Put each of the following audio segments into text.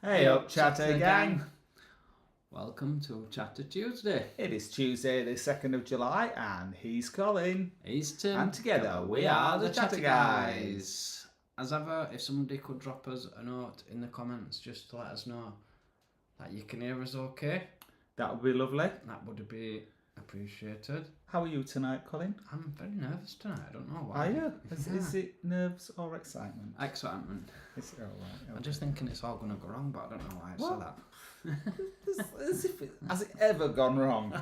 Hey up, Chatter gang. Welcome to Chatter Tuesday. It is Tuesday, the 2nd of July, and he's Colin. He's Tim. And together we are the Chatter Guys. As ever, if somebody could drop us a note in the comments just to let us know that you can hear us okay, That would be lovely. that would be appreciated. How are you tonight, Colin? I'm very nervous tonight. I don't know why. Are you? Yeah. Is it nerves or excitement? Excitement. Is it all right? Okay. I'm just thinking it's all going to go wrong, but I don't know why I What? said that. Has it ever gone wrong?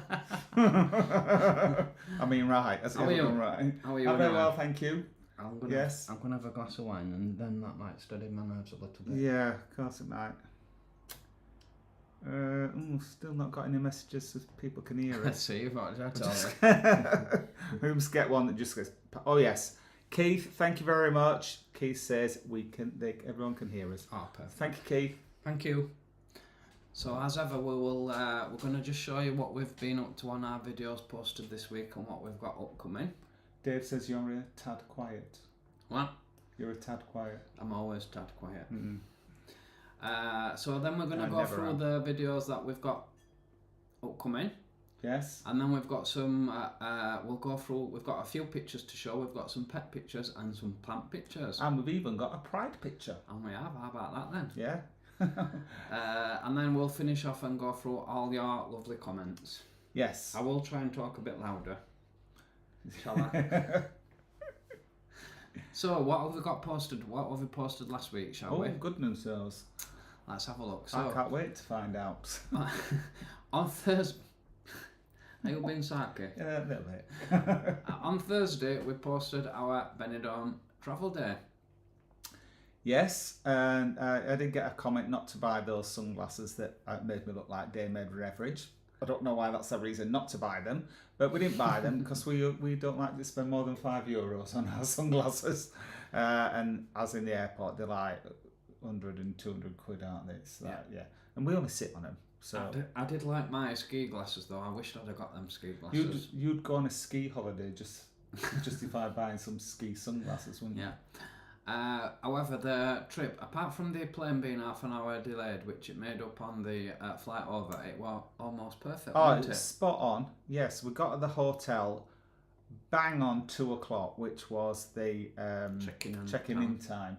I mean, right. Has it How ever are you? gone right? How are you? I'm very anyway? well, thank you. Yes. I'm gonna have a glass of wine, and then that might steady my nerves a little bit. Yeah, of course it might. Still not got any messages so people can hear Let's us. see what did I tell you? We must get one that just goes. Oh yes, Keith. Thank you very much. Keith says everyone can hear us. Oh, perfect. Thank you, Keith. Thank you. So as ever, we're going to just show you what we've been up to on our videos posted this week and what we've got upcoming. Dave says you're a tad quiet. What? You're a tad quiet. I'm always tad quiet. Mm-mm. So then we're going to I go never through am. the videos that we've got upcoming, Yes. and then we've got some. We'll go through. We've got a few pictures to show. We've got some pet pictures and some plant pictures. And we've even got a pride picture. And we have. How about that then? Yeah. And then we'll finish off and go through all your lovely comments. Yes. I will try and talk a bit louder. Shall I? So, what have we got posted? What have we posted last week, shall Oh, we? goodness knows. Let's have a look. I So, can't wait to find out. on Thursday... Are you being sarcastic? Yeah, a little bit. On Thursday, we posted our Benidorm travel day. Yes, and I did get a comment not to buy those sunglasses that made me look like Dame Edward Everidge. I don't know why that's a reason not to buy them, but we didn't buy them because we don't like to spend more than €5 on our sunglasses. And as in the airport, they're like 100 and 200 quid, aren't they? It's like, yeah. And we only sit on them. So I did like my ski glasses though. I wished I'd have got them ski glasses. you'd go on a ski holiday just justify buying some ski sunglasses, wouldn't you? Yeah. However, the trip, apart from the plane being half an hour delayed, which it made up on the flight over, it was almost perfect, Oh, wasn't it's it? spot on. Yes, we got at the hotel bang on 2:00, which was the checking in time,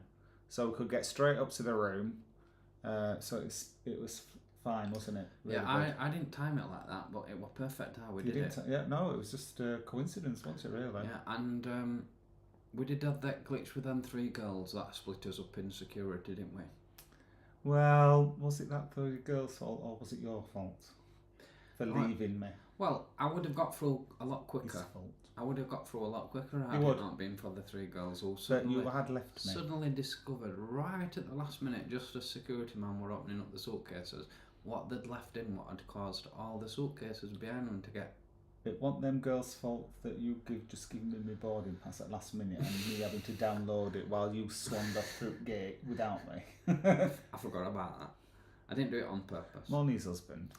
so we could get straight up to the room. So it was fine, wasn't it? Really Yeah, I didn't time it like that, but it was perfect how we good. did it. Yeah, no, it was just a coincidence, wasn't it? Really. Yeah, and we did have that glitch with them three girls that split us up in security, didn't we? Well, was it that the girl's fault or was it your fault for leaving me? Well, I would have got through a lot quicker. His fault. I would have got through a lot quicker had You would. it not been for the three girls who But you had left me. suddenly discovered right at the last minute, just as security man were opening up the suitcases, what they'd left in, what had caused all the suitcases behind them to get. It wasn't them girls' fault that you just giving me my boarding pass at last minute and me having to download it while you swanned off through the gate without me. I forgot about that. I didn't do it on purpose. Molly's husband.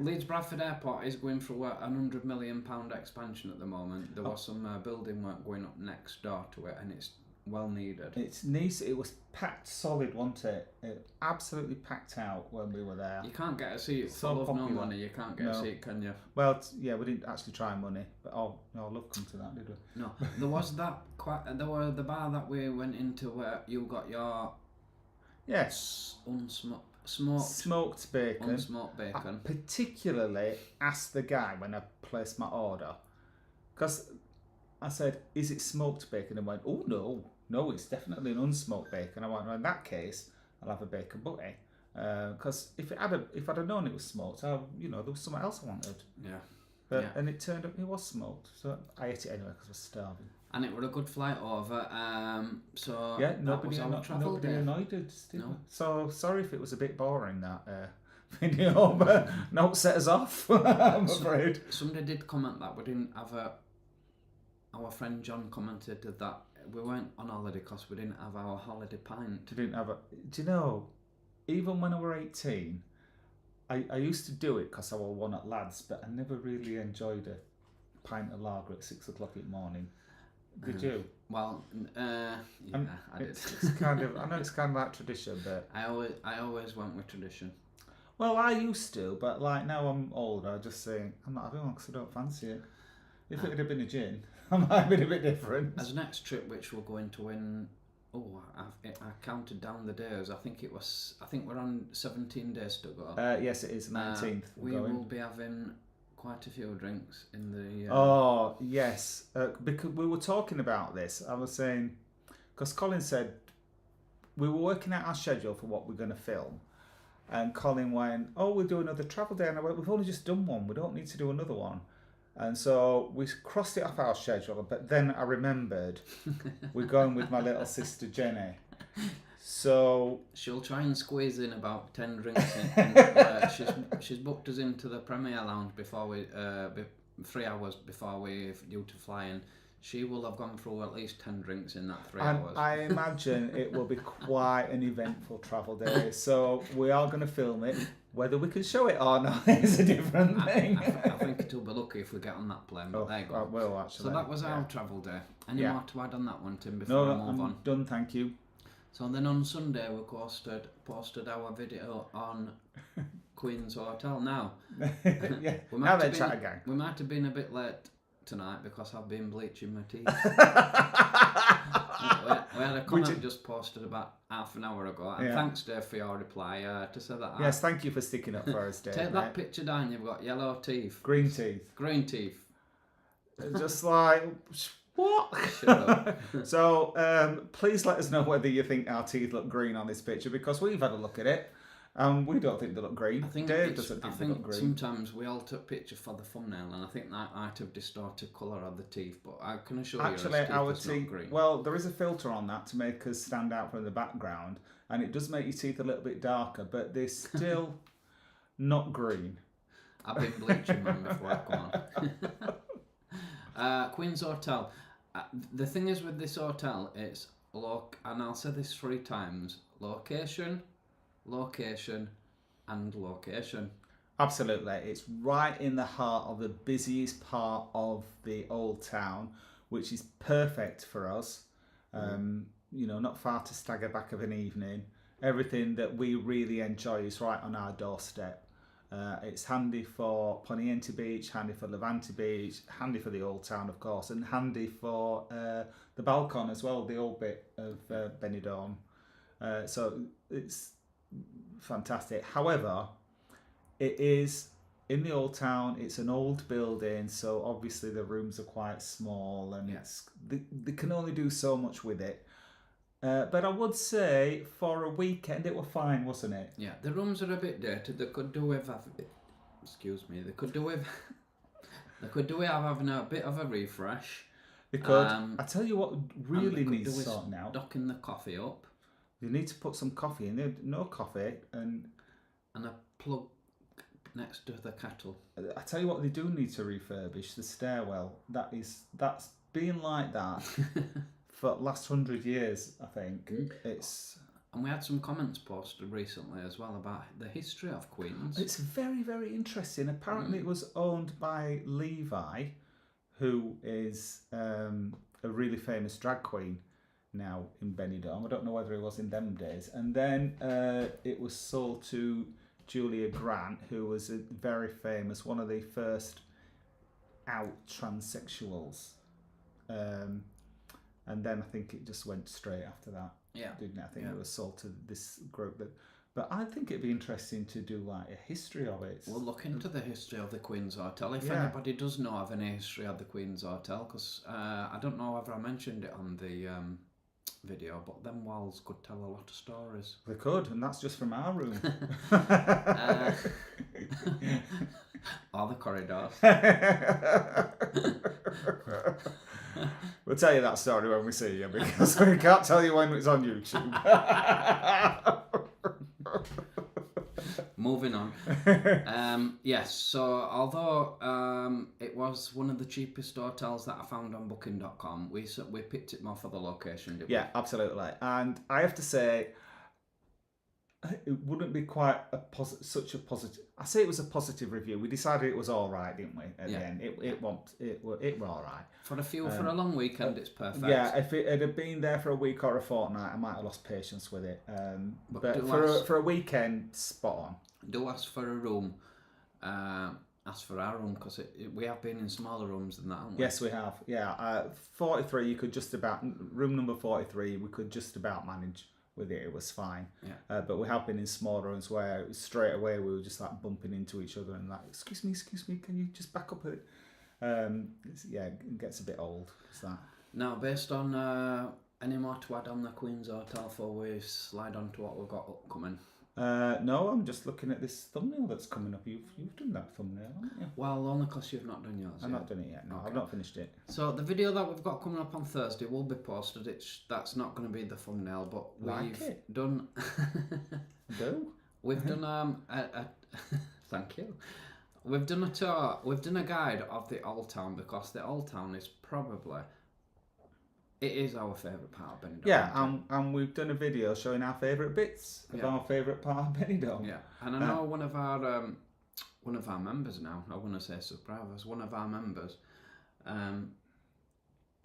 Leeds Bradford Airport is going through a £100 million expansion at the moment. There was some building work going up next door to it, and it's well needed. It's nice. It was packed solid, wasn't it? Absolutely packed out when we were there. You can't get a seat So full of no popular. money. You can't get a No. seat, can you? Well, yeah, we didn't actually try money, but no, love come to that, did we? No, there was that. There were the bar that we went into where you got your Yes. smoked bacon. unsmoked I bacon. particularly asked the guy when I placed my order, because I said, "Is it smoked bacon?" And he went, "Oh no, it's definitely an unsmoked bacon." I went, "Well, in that case, I'll have a bacon butty." Because if I'd have known it was smoked, there was something else I wanted. Yeah. But Yeah. and it turned out it was smoked, so I ate it anyway because I was starving. And it was a good flight over. So Yeah, that nobody was our travel nobody day. annoyed us, did No. we? So sorry if it was a bit boring that video, but no, it set us off. I'm afraid. Somebody did comment that we didn't have our friend John commented that we weren't on holiday because we didn't have our holiday pint. Didn't have a. Do you know? Even when I were 18, I used to do it because I was one at lads, but I never really enjoyed a pint of lager at 6 o'clock in the morning. Did you? Well, yeah, I did. It's kind of. I know it's kind of like tradition, but I always went with tradition. well, I used to, but like now I'm older, I just say I'm not having one because I don't fancy it. If it had been a gin, I might have been a bit different. As next trip, which we're going to in, I counted down the days. I think we're on 17 days to go. Yes, it is 19th. We will be having quite a few drinks in the. Oh yes, because we were talking about this. I was saying, because Colin said we were working out our schedule for what we're going to film, and Colin went, "Oh, we'll do another travel day," and I went, "We've only just done one. We don't need to do another one." And so we crossed it off our schedule, but then I remembered we're going with my little sister Jenny. So she'll try and squeeze in about 10 drinks. She's booked us into the Premier Lounge before we 3 hours before we're due to fly in. She will have gone through at least 10 drinks in that 3 hours. I imagine it will be quite an eventful travel day. So we are going to film it. Whether we can show it or not is a different thing. I think it'll be lucky if we get on that plane, but there you go. Well, actually. So that was our travel day. Any more to add on that one, Tim, before No, I move I'm on? done, thank you. So then on Sunday we posted our video on Queen's Hotel. Now, Yeah. Now then, chat again. We might have been a bit late tonight because I've been bleaching my teeth. we had a comment just posted about half an hour ago, and thanks, Dave, for your reply to say that. Yes, thank you for sticking up for us, Dave. Take that picture down. You've got yellow teeth, green teeth, green teeth. Just like what? Shut up. So please let us know whether you think our teeth look green on this picture, because we've had a look at it. We don't think they look green. I think Dave doesn't think they look green. Sometimes we all took pictures for the thumbnail, and I think that might have distorted colour of the teeth. But I can assure you, our teeth teeth. green. Well, there is a filter on that to make us stand out from the background, and it does make your teeth a little bit darker, but they're still not green. I've been bleaching mine before I come on. Queen's Hotel. The thing is with this hotel, it's and I'll say this 3 times: location, location, and location. Absolutely. It's right in the heart of the busiest part of the old town, which is perfect for us. Not far to stagger back of an evening. Everything that we really enjoy is right on our doorstep. It's handy for Poniente Beach, handy for Levante Beach, handy for the old town, of course, and handy for the Balcon as well, the old bit of Benidorm. So it's fantastic. However, it is in the old town. It's an old building, so obviously the rooms are quite small, and they can only do so much with it. But I would say for a weekend it was fine, wasn't it? Yeah, the rooms are a bit dirty. They could do with They could do with having a bit of a refresh. Because I tell you what really needs sorting out. Docking the coffee up. You need to put some coffee in there. No coffee and a plug next to the kettle. I tell you what they do need to refurbish: the stairwell. That's been like that for the last 100 years, I think. And we had some comments posted recently as well about the history of Queen's. It's very, very interesting. Apparently it was owned by Levi, who is a really famous drag queen now in Benidorm. I don't know whether it was in them days. And then it was sold to Julia Grant, who was a very famous, one of the first out transsexuals. And then I think it just went straight after that. Yeah. Didn't it? I think it was sold to this group. But I think it'd be interesting to do like a history of it. We'll look into the history of the Queen's Hotel. If anybody does know of any history of the Queen's Hotel, because I don't know whether I mentioned it on the video, but them walls could tell a lot of stories. They could, and that's just from our room. Or the corridors. We'll tell you that story when we see you, because we can't tell you when it's on YouTube. Moving on. Yes, so although it was one of the cheapest hotels that I found on booking.com, we picked it more for the location, didn't we? Yeah, absolutely. And I have to say, it wouldn't be quite such a positive. I say it was a positive review. We decided it was all right, didn't we? At the end, it were all right. For a long weekend, it's perfect. Yeah, if it had been there for a week or a fortnight, I might have lost patience with it. But for a weekend, spot on. Do ask for a room. Ask for our room because we have been in smaller rooms than that, haven't we? Yes, we have. Yeah, 43. You could just about room number 43. We could just about manage with it. It was fine. Yeah. But we have been in smaller rooms where straight away we were just like bumping into each other and like, excuse me, can you just back up a bit? It gets a bit old. Is that? Now, based on any more to add on the Queen's Hotel before we slide on to what we've got upcoming? No, I'm just looking at this thumbnail that's coming up. You've done that thumbnail, haven't you? Well, only because you've not done yours. I've not done it yet. No, okay. I've not finished it. So the video that we've got coming up on Thursday will be posted. That's not going to be the thumbnail, but we've done. Do? We've done thank you. We've done a tour. We've done a guide of the Old Town because the Old Town is probably. It is our favourite part of Benidorm. Yeah, and we've done a video showing our favourite bits of our favourite part of Benidorm. Yeah, and I know one of our members now. I want to say subscribers. One of our members,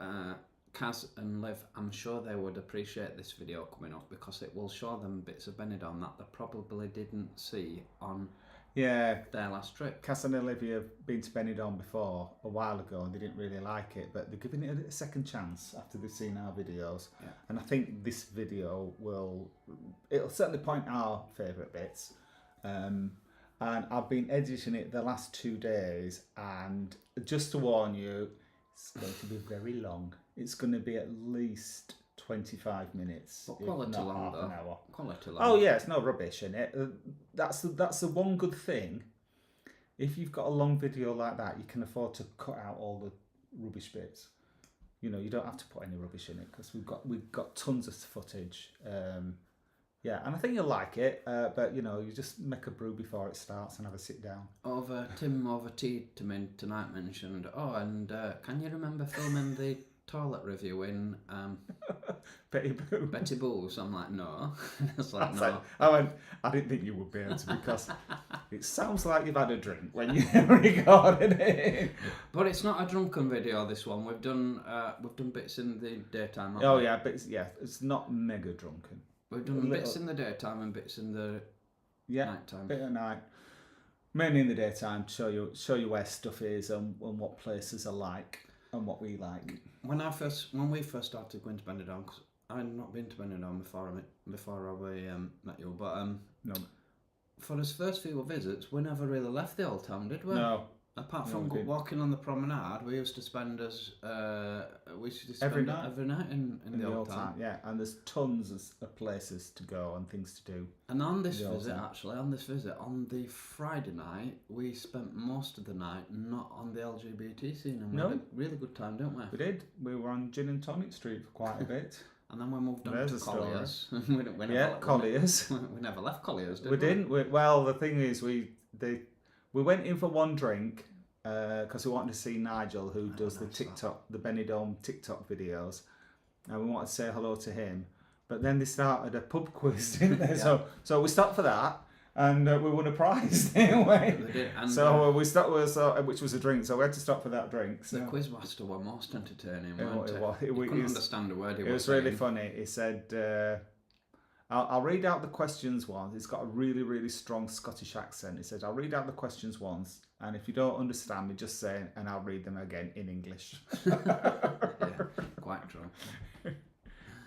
Kaz and Liv. I'm sure they would appreciate this video coming up because it will show them bits of Benidorm that they probably didn't see on. Yeah, their last trip. Cass and Olivia have been to Benidorm before a while ago and they didn't really like it, but they're giving it a second chance after they've seen our videos. Yeah. And I think this video it'll certainly point our favourite bits. And I've been editing it the last 2 days, and just to warn you, it's going to be very long. It's going to be at least 25 minutes, but quality if not long, half an hour. Quality long. Oh yeah, it's no rubbish in it. That's the one good thing. If you've got a long video like that, you can afford to cut out all the rubbish bits. You know, you don't have to put any rubbish in it because we've got tons of footage. Yeah, and I think you'll like it. But you know, you just make a brew before it starts and have a sit down. Tim over tea to me tonight mentioned. Oh, and can you remember filming the toilet review in Betty Boo's? I'm like, no. It's like, no. Like, I didn't think you would be able to because it sounds like you've had a drink when you recorded it. But it's not a drunken video. This one we've done bits in the daytime. Oh yeah, bits. Yeah, it's not mega drunken. We've done bits in the daytime and bits in the night time. Bit at night. Mainly in the daytime, show you where stuff is and what places are like and what we like. When we first started going to Benidorm, because I had not been to Benidorm before I met you, but no. For his first few visits, we never really left the Old Town, did we? No. Apart from walking on the promenade, we used to spend every night in the Old Town. Yeah, and there's tons of places to go and things to do. And on this visit, on the Friday night, we spent most of the night not on the LGBT scene, and we had a really good time, didn't we? We did. We were on Gin and Tonic Street for quite a bit. And then we moved on to Collier's. Collier's. We never left Collier's, did we? We didn't. Well, the thing is, we went in for one drink because we wanted to see Nigel, who does the Benidorm TikTok videos, and we wanted to say hello to him. But then they started a pub quiz, didn't they? Yeah. So we stopped for that, and we won a prize, didn't we? They did. And, we stopped which was a drink. So we had to stop for that drink. So. The quizmaster were most entertaining. You couldn't understand a word he was saying. It was really funny. He said. I'll read out the questions once. He's got a really, really strong Scottish accent. He said, I'll read out the questions once, and if you don't understand me, just say it, and I'll read them again in English. Yeah, quite true.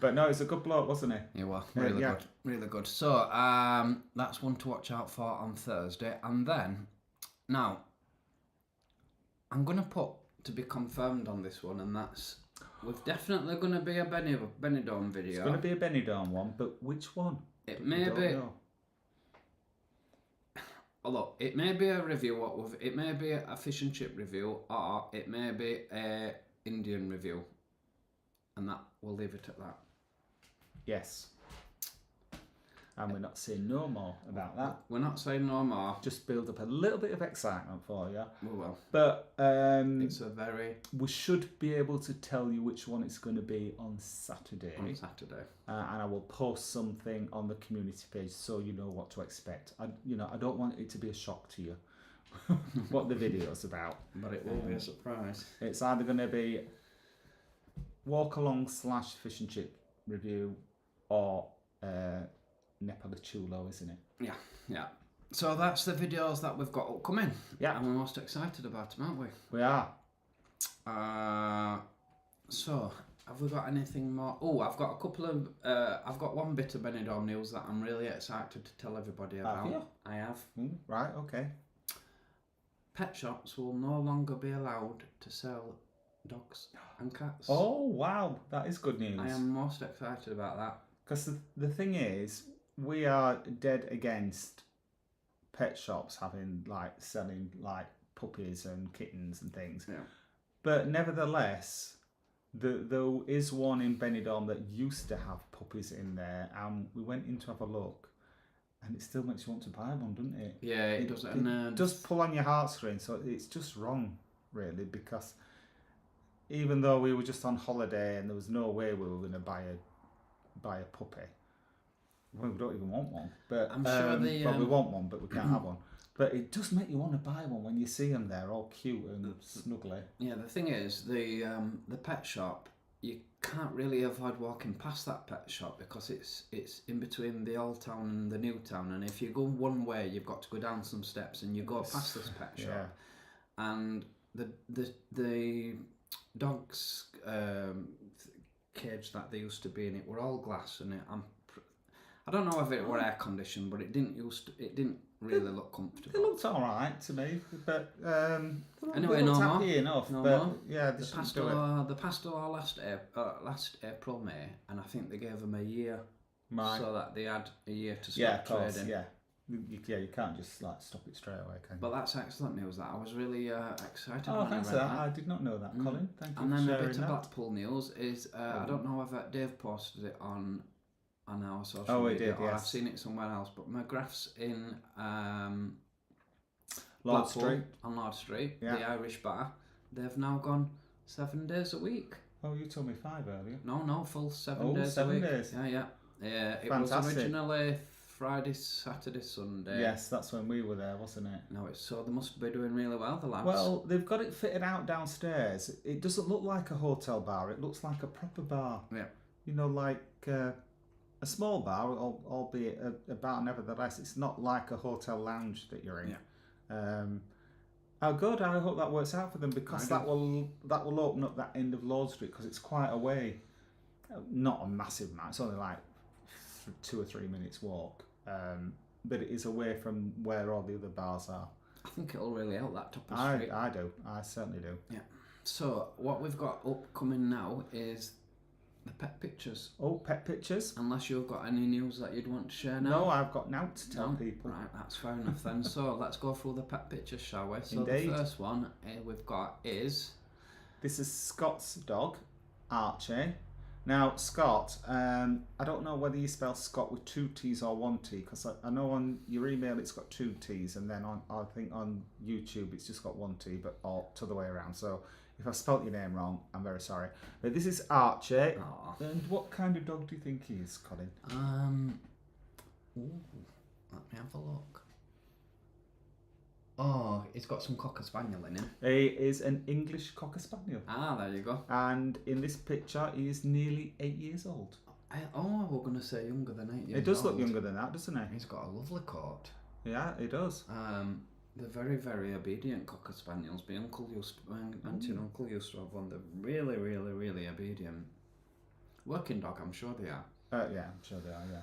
But no, he's a good bloke, wasn't he? He was. Really good. Really good. So, that's one to watch out for on Thursday. And then, now, I'm going to put to be confirmed on this one, and that's... We've definitely going to be a Benidorm video. It's going to be a Benidorm one, but which one? It may be. Look, it may be a review. It may be a fish and chip review, or it may be a Indian review, and that we'll leave it at that. Yes. And we're not saying no more about that. We're not saying no more. Just build up a little bit of excitement for you. We will. But It's a very... we should be able to tell you which one it's going to be on Saturday. On Saturday. And I will post something on the community page so you know what to expect. I don't want it to be a shock to you what the video's about. But it will be a surprise. It's either going to be walk along / fish and chip review or Nepali chulo, isn't it? Yeah. So that's the videos that we've got upcoming. Yeah. And we're most excited about them, aren't we? We are. So, have we got anything more? Oh, I've got a couple of... I've got one bit of Benidorm news that I'm really excited to tell everybody about. Have you? I have. Right, okay. Pet shops will no longer be allowed to sell dogs and cats. Oh, wow. That is good news. I am most excited about that. Because the thing is, we are dead against pet shops selling puppies and kittens and things. Yeah. But nevertheless, there is one in Benidorm that used to have puppies in there, and we went in to have a look, and it still makes you want to buy one, doesn't it? Yeah, it does. It does pull on your heartstrings, so it's just wrong, really, because even though we were just on holiday and there was no way we were going to buy a puppy. Well, we don't even want one, but I'm sure we want one, but we can't have one. But it does make you want to buy one when you see them there, all cute and snuggly. Yeah, the thing is, the pet shop, you can't really avoid walking past that pet shop because it's in between the old town and the new town, and if you go one way, you've got to go down some steps, and you go past this pet shop, and the dogs cage that they used to be in it were all glass, and I don't know if it were air conditioned, but it didn't really look comfortable. It looked all right to me, but anyway, they looked no more. happy enough. No but more. Yeah, they shouldn't do it. The pastel last April, May, and I think they gave them a year, Right. so that they had a year to stop Yeah, of course. trading. Yeah, you can't just stop it straight away, can you? But that's excellent news. That I was really excited. Oh, when thanks I for read that. I did not know that, Colin. Thank you And for then a sharing bit of that. Blackpool news is I don't know whether Dave posted it on our social Oh, he media did, or yes. I've seen it somewhere else. But McGrath's in Lord Blackpool, Street. on Lord Street, Yeah. the Irish bar. They've now gone 7 days a week. Oh, you told me 5 earlier. No, full 7 Oh, days 7 a week. days. Yeah. It was Fantastic. originally Friday, Saturday, Sunday. Yes, that's when we were there, wasn't it? No, so they must be doing really well, the lads. Well, they've got it fitted out downstairs. It doesn't look like a hotel bar. It looks like a proper bar. Yeah. You know, like a small bar, albeit a bar. Nevertheless, it's not like a hotel lounge that you're in. Yeah. Oh, good. I hope that works out for them because I that will open up that end of Lord Street because it's quite a way. Not a massive amount. It's only like 2 or 3 minutes walk. But it is away from where all the other bars are. I think it'll really help that top of street. I do. I certainly do. Yeah. So what we've got upcoming now is the pet pictures. Oh, pet pictures. Unless you've got any news that you'd want to share now. No, I've got now to tell people. Right, that's fair enough then. So let's go through the pet pictures, shall we? So Indeed. the first one we've got is... This is Scott's dog, Archie. Now, Scott, I don't know whether you spell Scott with 2 T's or 1 T, because I know on your email it's got 2 T's, and then I think on YouTube it's just got 1 T, but all to the way around. So if I've spelt your name wrong, I'm very sorry. But this is Archie. Aww. And what kind of dog do you think he is, Colin? Ooh, let me have a look. Oh, he's got some Cocker Spaniel in him. He is an English Cocker Spaniel. Ah, there you go. And in this picture, he is nearly 8 years old. We're going to say younger than 8 years old. He does look younger than that, doesn't he? He's got a lovely coat. Yeah, he does. They're very, very obedient Cocker Spaniels. My auntie and uncle used to have one. They're really, really, really obedient. Working dog, I'm sure they are. Yeah, I'm sure they are, yeah.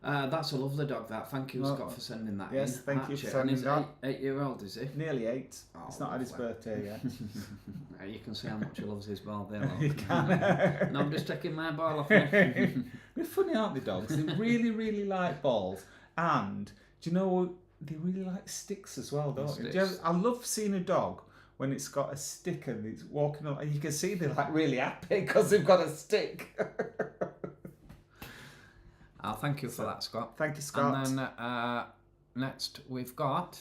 That's a lovely dog, that. Thank you, Scott, for sending that in. Yes, thank you for Archie. sending And that. he's 8-year-old, is he? Nearly 8. Oh, It's not had his lovely. birthday yet. You can see how much he loves his ball there. Look. You can. No, I'm just taking my ball off me. They're funny, aren't they, dogs? They really, really like balls. And, do you know, they really like sticks as well, don't they? I love seeing a dog when it's got a stick and it's walking on, and you can see they're like really happy because they've got a stick. Thank you for that, Scott. Thank you, Scott. And then next we've got...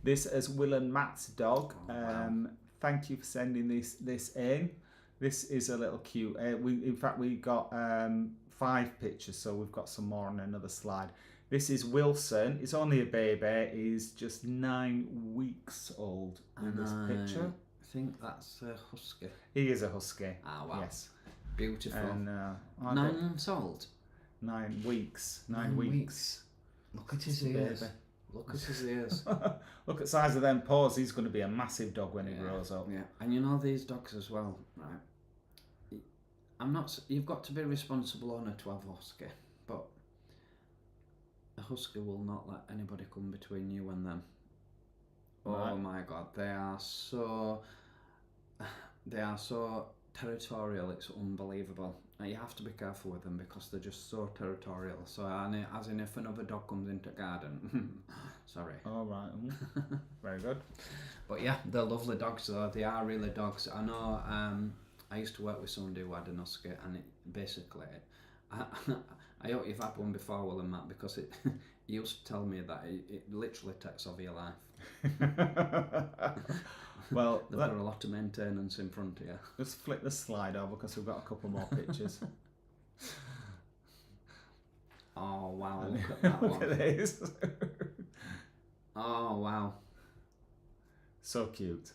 This is Will and Matt's dog. Wow. Thank you for sending this in. This is a little cute. In fact, we got 5 pictures, so we've got some more on another slide. This is Wilson. He's only a baby. He's just 9 weeks old in this picture. I think that's a husky. He is a husky. Ah, wow. Yes. Beautiful. And 9 months old? 9 weeks. 9 weeks. Look at his ears. Baby. Look at his ears. Look at the size of them paws. He's going to be a massive dog when he grows up. Yeah, and you know these dogs as well, right? You've got to be a responsible owner to have a husky, but a husky will not let anybody come between you and them. Right. Oh my God, they are so territorial. It's unbelievable. And you have to be careful with them because they're just so territorial. So, as in, if another dog comes into the garden, sorry. All right. Very good. But yeah, they're lovely dogs though. They are really dogs. I know. I used to work with somebody who had an husky, and I hope you've had one before, Will and Matt, because it used to tell me that it literally takes over your life. Well, there's a lot of maintenance in front of you. Just flip the slide over because we've got a couple more pictures. Oh wow! Look at that one. Look at this. Oh wow! So cute.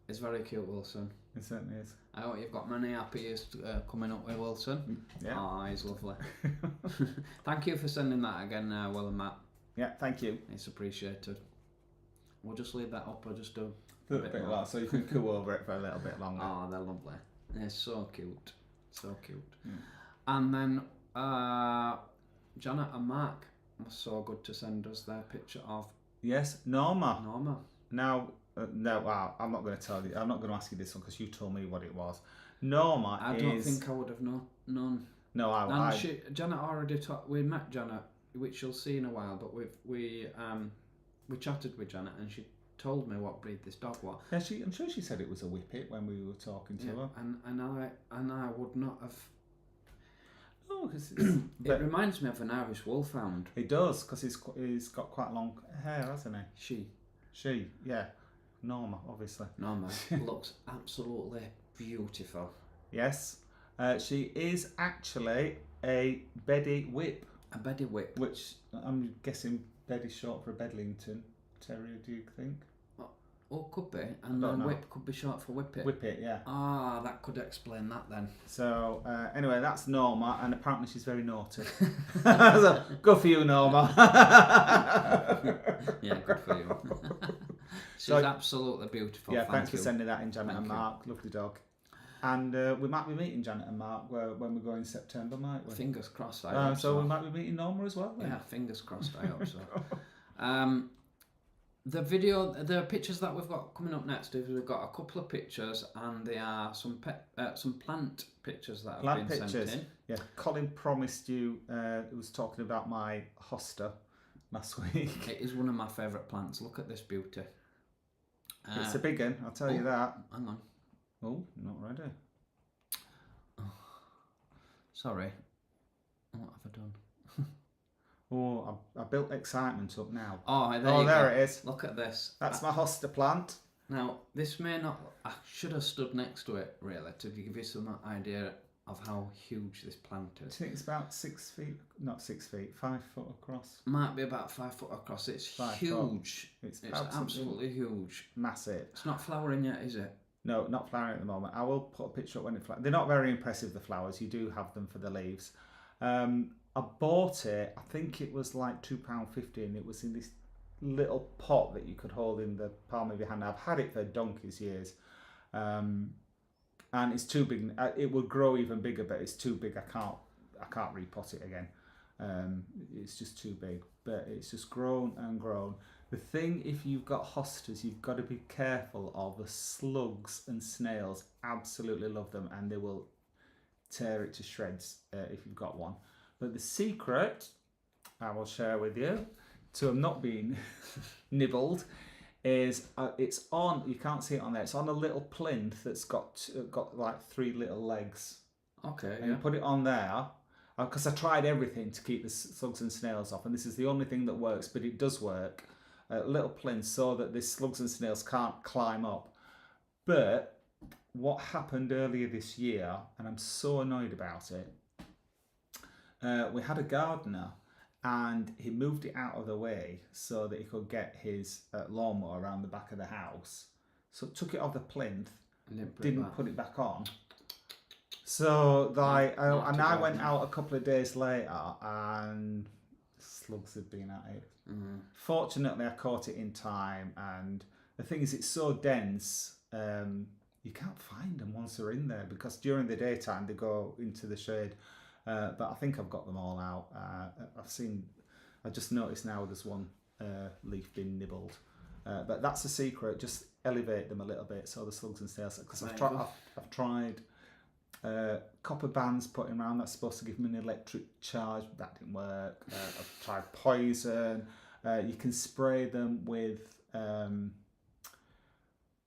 It's very cute, Wilson. It certainly is. I hope you've got many happy years coming up with Wilson. Yeah. Oh, he's lovely. Thank you for sending that again, Will and Matt. Yeah, thank you. It's appreciated. We'll just leave that up. I'll just do a bit more, so you can coo over it for a little bit longer. Oh, they're lovely. They're so cute. So cute. Mm. And then Janet and Mark was so good to send us their picture of... Yes, Norma. Norma. Now, wow, I'm not going to tell you. I'm not going to ask you this one because you told me what it was. Norma I don't think I would have known. No, Janet already we met Janet, which you'll see in a while, but we chatted with Janet and she told me what breed this dog was. Yeah, I'm sure she said it was a whippet when we were talking to her. And I would not have. No, because it reminds me of an Irish wolfhound. It does, because he's got quite long hair, hasn't he? She, yeah. Norma, obviously. Norma looks absolutely beautiful. Yes, she is actually a Beddy Whip. A Beddy Whip. Which I'm guessing Beddy's short for a Bedlington Terrier, do you think? Oh, could be. And then Whip could be short for Whippet. Whippet, yeah. Ah, that could explain that then. So, anyway, that's Norma, and apparently she's very naughty. So, good for you, Norma. Yeah, good for you. She's absolutely beautiful. Yeah, thanks for sending that in, Janet and Mark. Lovely dog. And we might be meeting Janet and Mark when we go in September, might we? Fingers crossed, I hope so we might be meeting Norma as well then. Yeah, fingers crossed, I hope so. The pictures that we've got coming up next is we've got a couple of pictures, and they are some plant pictures that have been sent in. Yeah, Colin promised you. He was talking about my hosta last week. It is one of my favourite plants. Look at this beauty. It's a big one, I'll tell you that. Hang on. Oh, not ready. Oh, sorry. What have I done? Oh, I built excitement up now. Oh, there it is. Look at this. That's my hosta plant. Now, this may not... I should have stood next to it, really, to give you some idea of how huge this plant is. I think it's about 6 feet, not 6 feet, 5 foot across. Might be about 5 foot across. It's huge. It's absolutely huge. Massive. It's not flowering yet, is it? No, not flowering at the moment. I will put a picture up when it flowers. They're not very impressive, the flowers. You do have them for the leaves. I bought it, I think it was like £2.50, and it was in this little pot that you could hold in the palm of your hand. I've had it for donkey's years. And it's too big. It will grow even bigger, but it's too big. I can't repot it again. It's just too big. But it's just grown and grown. The thing, if you've got hostas, you've got to be careful of the slugs and snails. Absolutely love them, and they will tear it to shreds if you've got one. But the secret I will share with you to them not being nibbled is it's on. You can't see it on there. It's on a little plinth that's got like 3 little legs. Okay. And you put it on there, because I tried everything to keep the slugs and snails off, and this is the only thing that works, but it does work. Little plinth so that the slugs and snails can't climb up. But what happened earlier this year, and I'm so annoyed about it, we had a gardener and he moved it out of the way so that he could get his lawnmower around the back of the house. So took it off the plinth, didn't put it back on. So I went out a couple of days later and slugs had been at it. Fortunately, I caught it in time, and the thing is, it's so dense, you can't find them once they're in there, because during the daytime they go into the shade. But I think I've got them all out. I just noticed now there's one leaf being nibbled. But that's the secret, just elevate them a little bit so the slugs and snails, because I've tried copper bands putting around, that's supposed to give them an electric charge, but that didn't work. I've tried poison. You can spray them with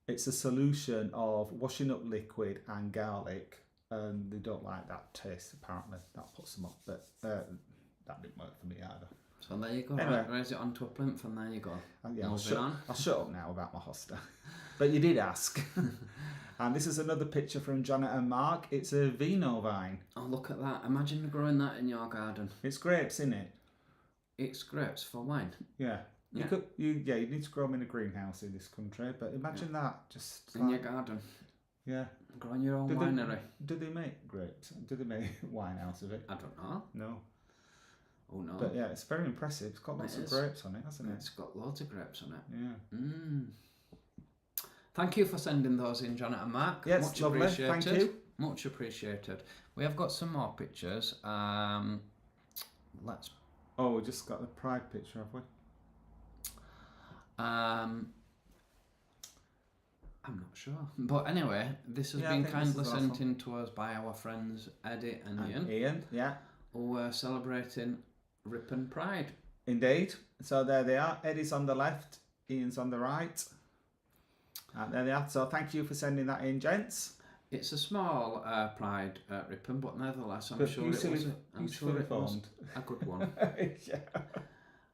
it's a solution of washing up liquid and garlic, and they don't like that taste apparently. That puts them off, but that didn't work for me either. So there you go. Anyway. Right, raise it onto a plinth and there you go. I'll shut up now about my hosta. But you did ask. And this is another picture from Janet and Mark. It's a vino vine. Oh, look at that. Imagine growing that in your garden. It's grapes, isn't it? It's grapes for wine. Yeah. Yeah. You need to grow them in a greenhouse in this country, but imagine that, just in your garden. Yeah. Growing your own winery. Do they make grapes? Do they make wine out of it? I don't know. No. Oh no. But yeah, it's very impressive. It's got lots of grapes on it, hasn't it? It's got loads of grapes on it. Yeah. Thank you for sending those in, Janet and Mark. Yeah, much lovely. appreciated. Thank you. Much appreciated. We have got some more pictures. Let's. Oh, we just got the pride picture, have we? I'm not sure, but anyway, this has been kindly sent in to us by our friends Eddie and Ian. Ian, yeah. Who are celebrating Ripon Pride. Indeed. So there they are. Eddie's on the left, Ian's on the right. And there they are. So thank you for sending that in, gents. It's a small pride at Ripon, but nevertheless, I'm sure it was a good one. Yeah.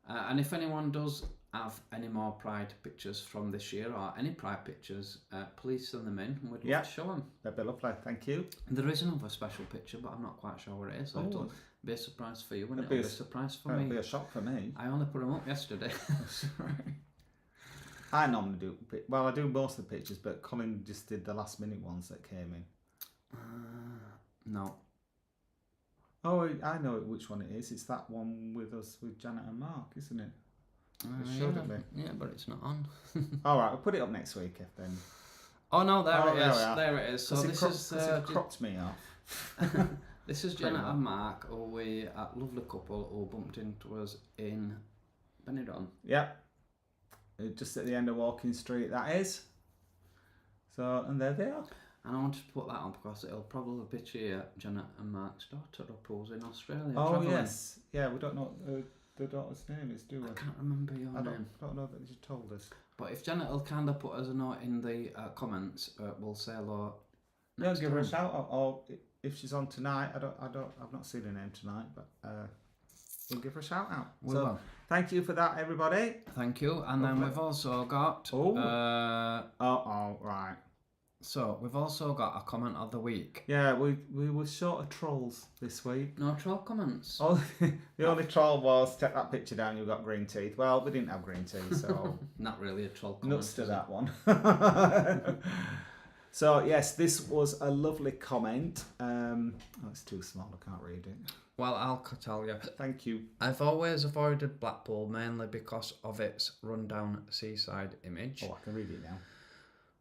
And if anyone does have any more pride pictures from this year, or any pride pictures, please send them in and we'd love to show them. That'd be lovely, thank you. There is another special picture, but I'm not quite sure what it is. So it'll be a surprise for you, and it'll be a surprise for me. It'll be a shock for me. I only put them up yesterday. I normally do, I do most of the pictures, but Colin just did the last minute ones that came in. No. Oh, I know which one it is. It's that one with us, with Janet and Mark, isn't it? Yeah, but it's not on. All right, we'll put it up next week if then. Oh no, there it is. There it is. So this is it cropped me off. This is Janet and Mark, a lovely couple who bumped into us in Benidorm. Yep. Just at the end of Walking Street, that is. So, and there they are. And I wanted to put that on because it'll probably be cheer Janet and Mark's daughter up who's in Australia. Oh travelling. yes, yeah. We don't know the daughter's name is, do we? I can't remember your name. I don't know that you told us. But if Janet will kind of put us a note in the comments, we'll say hello. Yeah, give her a shout out. Or if she's on tonight, I've not seen her name tonight, but we'll give her a shout out. We will. Thank you for that, everybody. Thank you. And then we've also got. Right. So we've also got a comment of the week. Yeah, we were short of trolls this week. No troll comments. Oh, the only troll was take that picture down. You've got green teeth. Well, we didn't have green teeth, so not really a troll comment. Nuts to that one. So yes, this was a lovely comment. It's too small. I can't read it. Well, I'll tell you. Thank you. I've always avoided Blackpool mainly because of its rundown seaside image. Oh, I can read it now.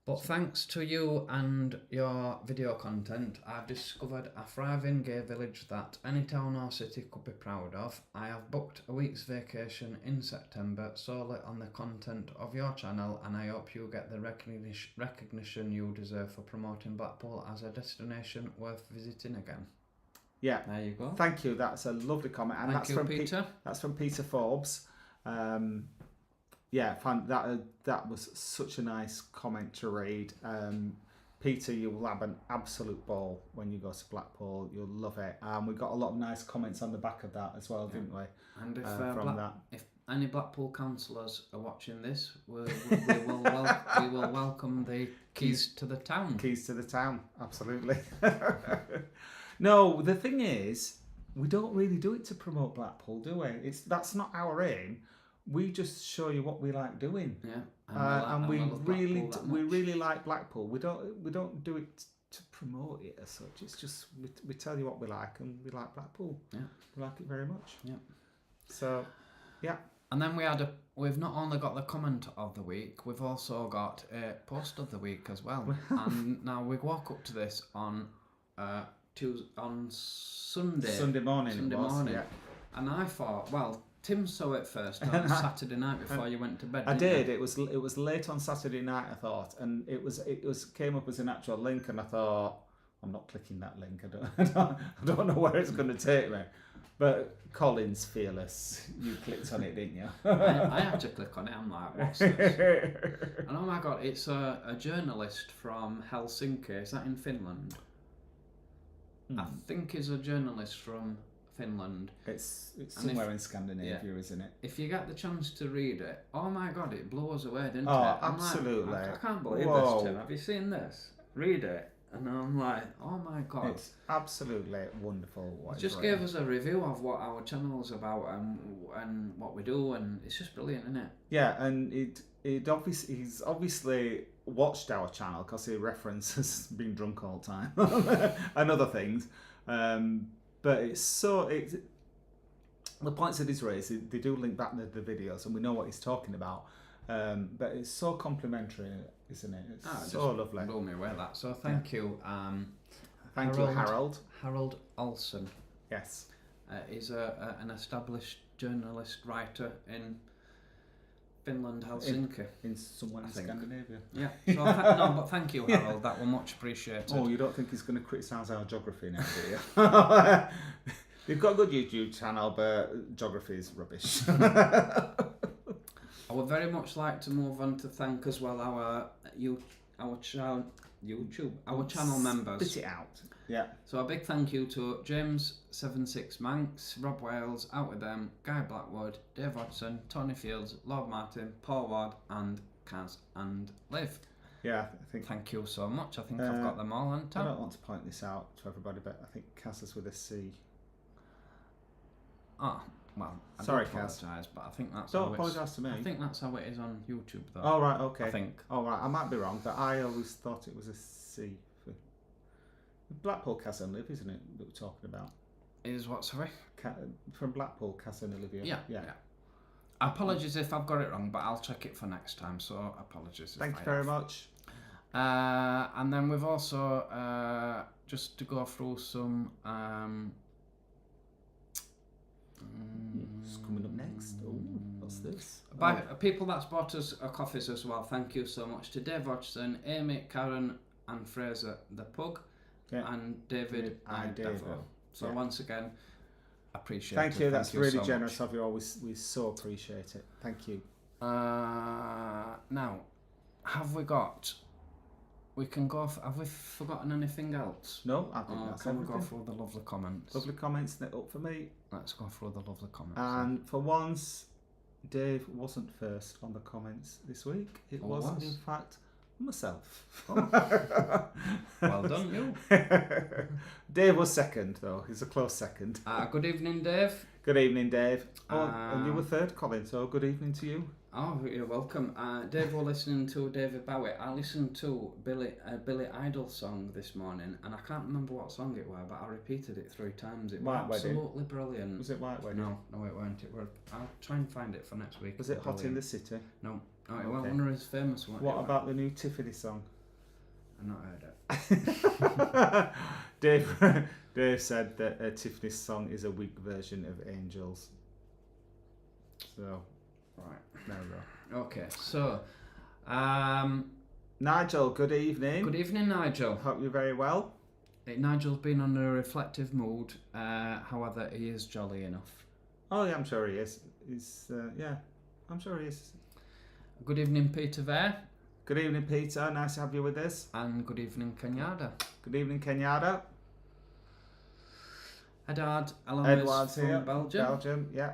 But thanks to you and your video content, I've discovered a thriving gay village that any town or city could be proud of. I have booked a week's vacation in September solely on the content of your channel, and I hope you get the recognition you deserve for promoting Blackpool as a destination worth visiting again. Yeah. There you go. Thank you. That's a lovely comment. And Thank you, Peter. That's from Peter Forbes. Yeah, that was such a nice comment to read. Peter, you'll have an absolute ball when you go to Blackpool. You'll love it. We got a lot of nice comments on the back of that as well, didn't we? And if if any Blackpool councillors are watching this, we will welcome the keys to the town. Keys to the town, absolutely. No, the thing is, we don't really do it to promote Blackpool, do we? That's not our aim. We just show you what we like doing. Yeah, and we really like Blackpool. We don't do it to promote it as such. It's just we tell you what we like, and we like Blackpool. Yeah, we like it very much. Yeah. So, yeah. And then we've not only got the comment of the week, we've also got a post of the week as well. And now we walk up to this on Sunday morning. Yeah. And I thought, well, Tim saw it first on Saturday night before you went to bed. I did. It was late on Saturday night, I thought, and it came up as an actual link, and I thought, I'm not clicking that link. I don't know where it's going to take me. But Colin's fearless. You clicked on it, didn't you? I had to click on it. I'm like, what's this? And oh my god, it's a journalist from Helsinki. Is that in Finland? I think he's a journalist from Finland. It's somewhere in Scandinavia, isn't it? If you get the chance to read it, oh my god, it blows away, didn't it? Oh, absolutely. I can't believe this, Tim. Have you seen this? Read it. And I'm like, oh my god. It's absolutely wonderful. He just gave us a review of what our channel's about and what we do, and it's just brilliant, isn't it? Yeah, and he's obviously watched our channel because he references being drunk all the time and other things. But the points that he's raised, they do link back to the videos, and we know what he's talking about. But it's so complimentary, isn't it? It's so lovely. Blew me away that. So thank you. Thank you, Harold. Harold Olsen. Yes. He's an established journalist writer in Finland, Helsinki. In somewhere in Scandinavia. Yeah. So but thank you, Harold. That will much appreciated. Oh, you don't think he's going to criticise our geography now, do you? We've got a good YouTube channel, but geography is rubbish. I would very much like to move on to thank as well our channel members. Spit it out. Yeah. So a big thank you to James 76 Manx, Rob Wales, Out With Them, Guy Blackwood, Dave Hodgson, Tony Fields, Lord Martin, Paul Ward, and Kaz and Liv. Yeah, I think. Thank you so much. I think I've got them all. I don't want to point this out to everybody, but I think Kaz is with a C. Ah. Well, I sorry, apologise, but I think that's. Don't apologise to me. I think that's how it is on YouTube, though. Oh right, okay. I think. Oh right, I might be wrong, but I always thought it was a C. For Blackpool, Cass and Liv, isn't it? That we're talking about. Is what? Sorry. From Blackpool, Cass and Olivia. Yeah. Apologies if I've got it wrong, but I'll check it for next time. So apologies. Thank you very much. And then we've also just to go through some. What's coming up next? Oh, what's this? By people that's bought us coffees as well, thank you so much to Dave Hodgson, Amy, Karen and Fraser the Pug, and David and Devo. So once again, appreciate it. Thank you, that's really generous of you. We so appreciate it. Thank you. Now, have we got... We can go... Have we forgotten anything else? No, I think that's everything. Can we go through the lovely comments? Lovely comments up for me. Let's go through the lovely comments. And for once, Dave wasn't first on the comments this week. It was, in fact, myself. Oh. Well done, you. Dave was second, though. He's a close second. Good evening, Dave. Good evening, Dave. And you were third, Colin, so good evening to you. Oh, you're welcome. Dave was listening to David Bowie. I listened to Billy Idol song this morning, and I can't remember what song it was, but I repeated it 3 times. It was absolutely brilliant. Was it White Wedding? No, it weren't. I'll try and find it for next week. Was it Hot in the City? No, it wasn't one of his famous ones. What about the new Tiffany song? I've not heard it. Dave said that Tiffany's song is a weak version of Angels. So... Right, there we go. Okay, so Nigel, good evening. Good evening, Nigel. Hope you're very well. Nigel's been on a reflective mood, however, he is jolly enough. Oh yeah, I'm sure he is. I'm sure he is. Good evening, Peter Vare. Good evening, Peter. Nice to have you with us. And good evening, Kenyatta. Good evening, Kenyatta. Edward, Edward's from here. Belgium. Belgium, yeah.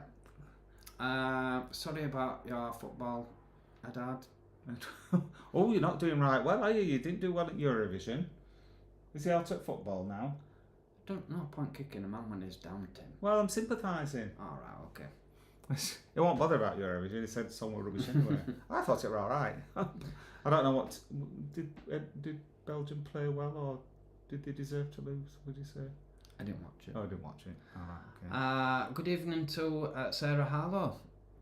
Sorry about your football, Edward. Oh, you're not doing right well, are you? You didn't do well at Eurovision. Is he out at football now? Don't know point kicking a man when he's down, Tim. Well, I'm sympathising. All right, okay. He won't bother about Eurovision. He said some were rubbish anyway. I thought it were all right. I don't know what... Did Belgium play well, or did they deserve to lose, would you say? I didn't watch it. Oh, I didn't watch it. All right, okay. Good evening to Sarah Harlow.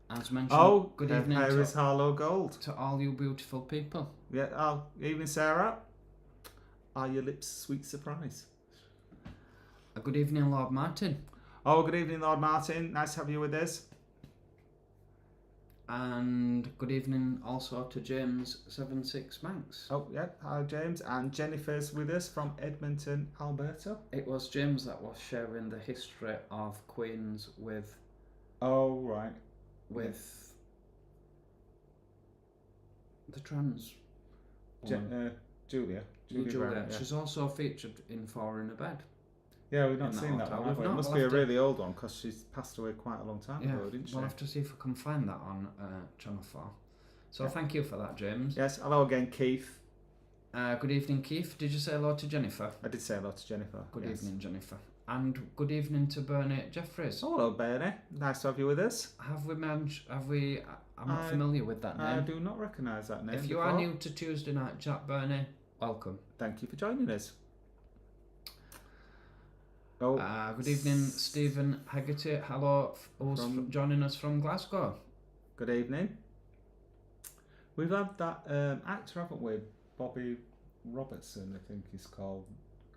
As mentioned, good evening here is Harlow Gold. to all you beautiful people. Yeah, evening, Sarah. Are your lips a sweet surprise? Good evening, Lord Martin. Oh, good evening, Lord Martin. Nice to have you with us. And good evening also to James76 Banks. Oh, yeah. Hi, James. And Jennifer's with us from Edmonton, Alberta. It was James that was sharing the history of Queens with Oh, right. the trans woman. Julia. Julia. Brown, yeah. She's also featured in Four in a Bed. Yeah, we've not in that seen that hotel. one, have we? We've It not. must We'll be a have to- really old one because she's passed away quite a long time ago, didn't she? We'll have to see if we can find that on Channel 4. So Yeah. thank you for that, James. Yes, hello again, Keith. Good evening, Keith. Did you say hello to Jennifer? I did say hello to Jennifer. Good yes. evening, Jennifer. And good evening to Bernie Jeffries. Oh, hello, Bernie. Nice to have you with us. I'm not familiar with that I name. do not recognise that name. If you before. are new to Tuesday Night Chat, Bernie, welcome. Thank you for joining us. Oh, Good evening, Stephen Haggerty. Hello, who's joining us from Glasgow. good evening. We've had that actor, haven't we? Bobby Robertson, I think he's called,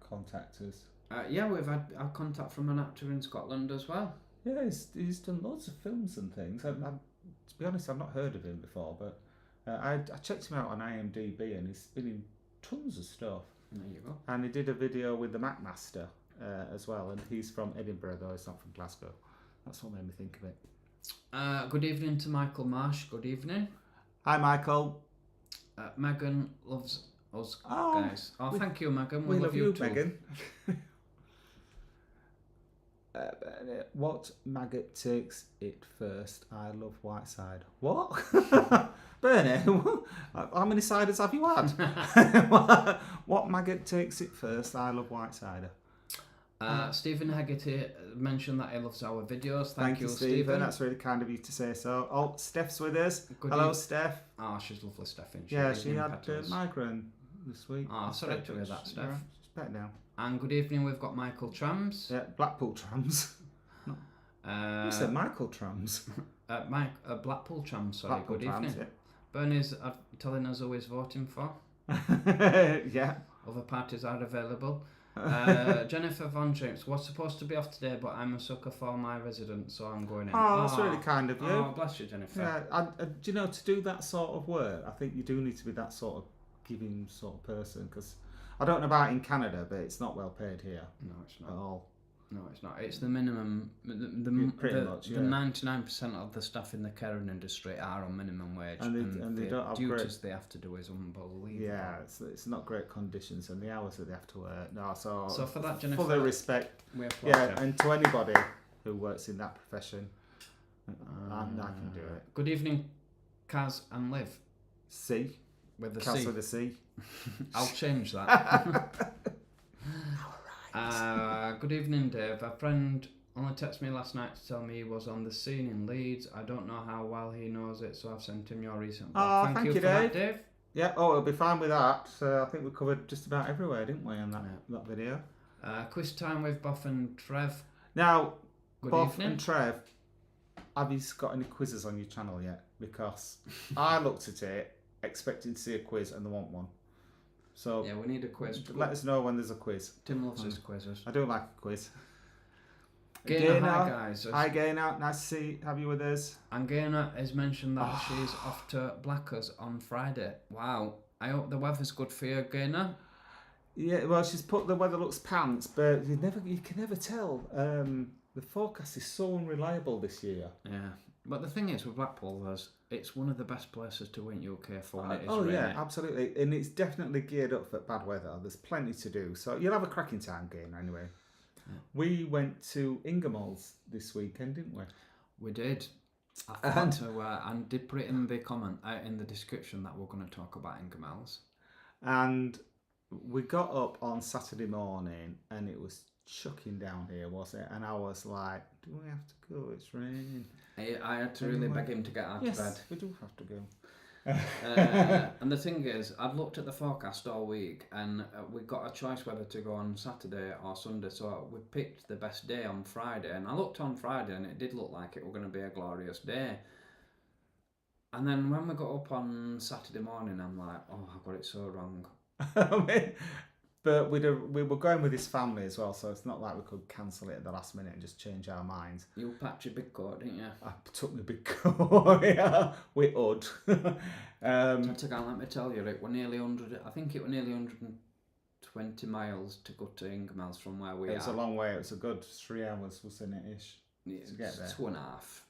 contact us. Yeah, we've had a contact from an actor in Scotland as well. Yeah, he's done loads of films and things. To be honest, I've not heard of him before, but I checked him out on IMDb and he's been in tons of stuff. There you go. And he did a video with the Macmaster as well, and he's from Edinburgh though, he's not from Glasgow. That's what made me think of it. Good evening to Michael Marsh. Good evening. Hi, Michael. Megan loves us, Oh, guys. Oh, thank you, Megan. We love you, too. Megan. What maggot takes it first? I love Whiteside. What? Bernie, how many ciders have you had? What maggot takes it first? I love Whitesider. Stephen Haggerty mentioned that he loves our videos. Thank you, Stephen. Stephen. That's really kind of you to say so. Oh, Steph's with us. Good Hello, eve- Steph. Oh, she's lovely, Stephen. Yeah, she had migraine this week. Oh, sorry to hear that, Steph. Yeah, she's better now. And good evening, we've got Michael Trams. Yeah, Blackpool Trams. You said Michael Trams. Blackpool Trams, sorry. Blackpool good Trams, evening. Bernie's telling us who he's voting for. Yeah. Other parties are available. Jennifer Von James was supposed to be off today, but I'm a sucker for my residents, so I'm going in. Oh, that's really kind of you. Oh, bless you, Jennifer. Yeah, do you know, to do that sort of work, I think you do need to be that sort of giving sort of person, because I don't know about in Canada, but it's not well paid here. No, it's not. At all. No, it's not. It's the minimum. Pretty much, yeah. The 99% of the staff in the caring industry are on minimum wage, And they don't have duties they have to do is unbelievable. Yeah, it's not great conditions, and the hours that they have to work. No, so for that, Jennifer, full respect. we applaud Yeah, you. and to anybody who works in that profession, I can do it. Good evening, Kaz and Liv. C. With the Cas C. with a C. I'll change that. Good evening, Dave. A friend only texted me last night to tell me he was on the scene in Leeds. I don't know how well he knows it, so I've sent him your recent blog. Oh, Thank you for Dave. that, Dave. Yeah, it'll be fine with that. So I think we covered just about everywhere, didn't we, on that video? Quiz time with Boff and Trev. Now, Good Boff evening. and Trev, have you got any quizzes on your channel yet? Because I looked at it expecting to see a quiz and there wasn't one. So Yeah, we need a quiz. let us know when there's a quiz. Tim loves his quizzes. I do like a quiz. Gaynor, hi guys. Hi Gaynor, nice to have you with us. And Gaynor has mentioned that she's off to Blackers on Friday. Wow. I hope the weather's good for you, Gaynor. Yeah, well, she's put the weather looks pants, but you can never tell. The forecast is so unreliable this year. Yeah. But the thing is, with Blackpool, it's one of the best places to win UK for when it is Oh raining. yeah, absolutely, and it's definitely geared up for bad weather. There's plenty to do, so you'll have a cracking time game anyway. Yeah. We went to Ingoldmells this weekend, didn't we? We did. I thought to, and did put it in the comment in the description that we're going to talk about Ingoldmells. And we got up on Saturday morning, and it was chucking down here, was it? And I was like, "Do we have to go? It's raining." I had to really beg him to get out of bed. Yes, we do have to go. And the thing is, I've looked at the forecast all week, and we got a choice whether to go on Saturday or Sunday. So we picked the best day on Friday, and I looked on Friday, and it did look like it was going to be a glorious day. And then when we got up on Saturday morning, I'm like, oh, I got it so wrong. But we were going with his family as well, so it's not like we could cancel it at the last minute and just change our minds. You packed your big coat, didn't you? I took my big coat, yeah, with Ud. Let me tell you, it were nearly 100. I think it were nearly 120 miles to go to Ingoldmells from where we are. It was a long way. It was a good 3 hours, wasn't it, ish? To get there. 2.5.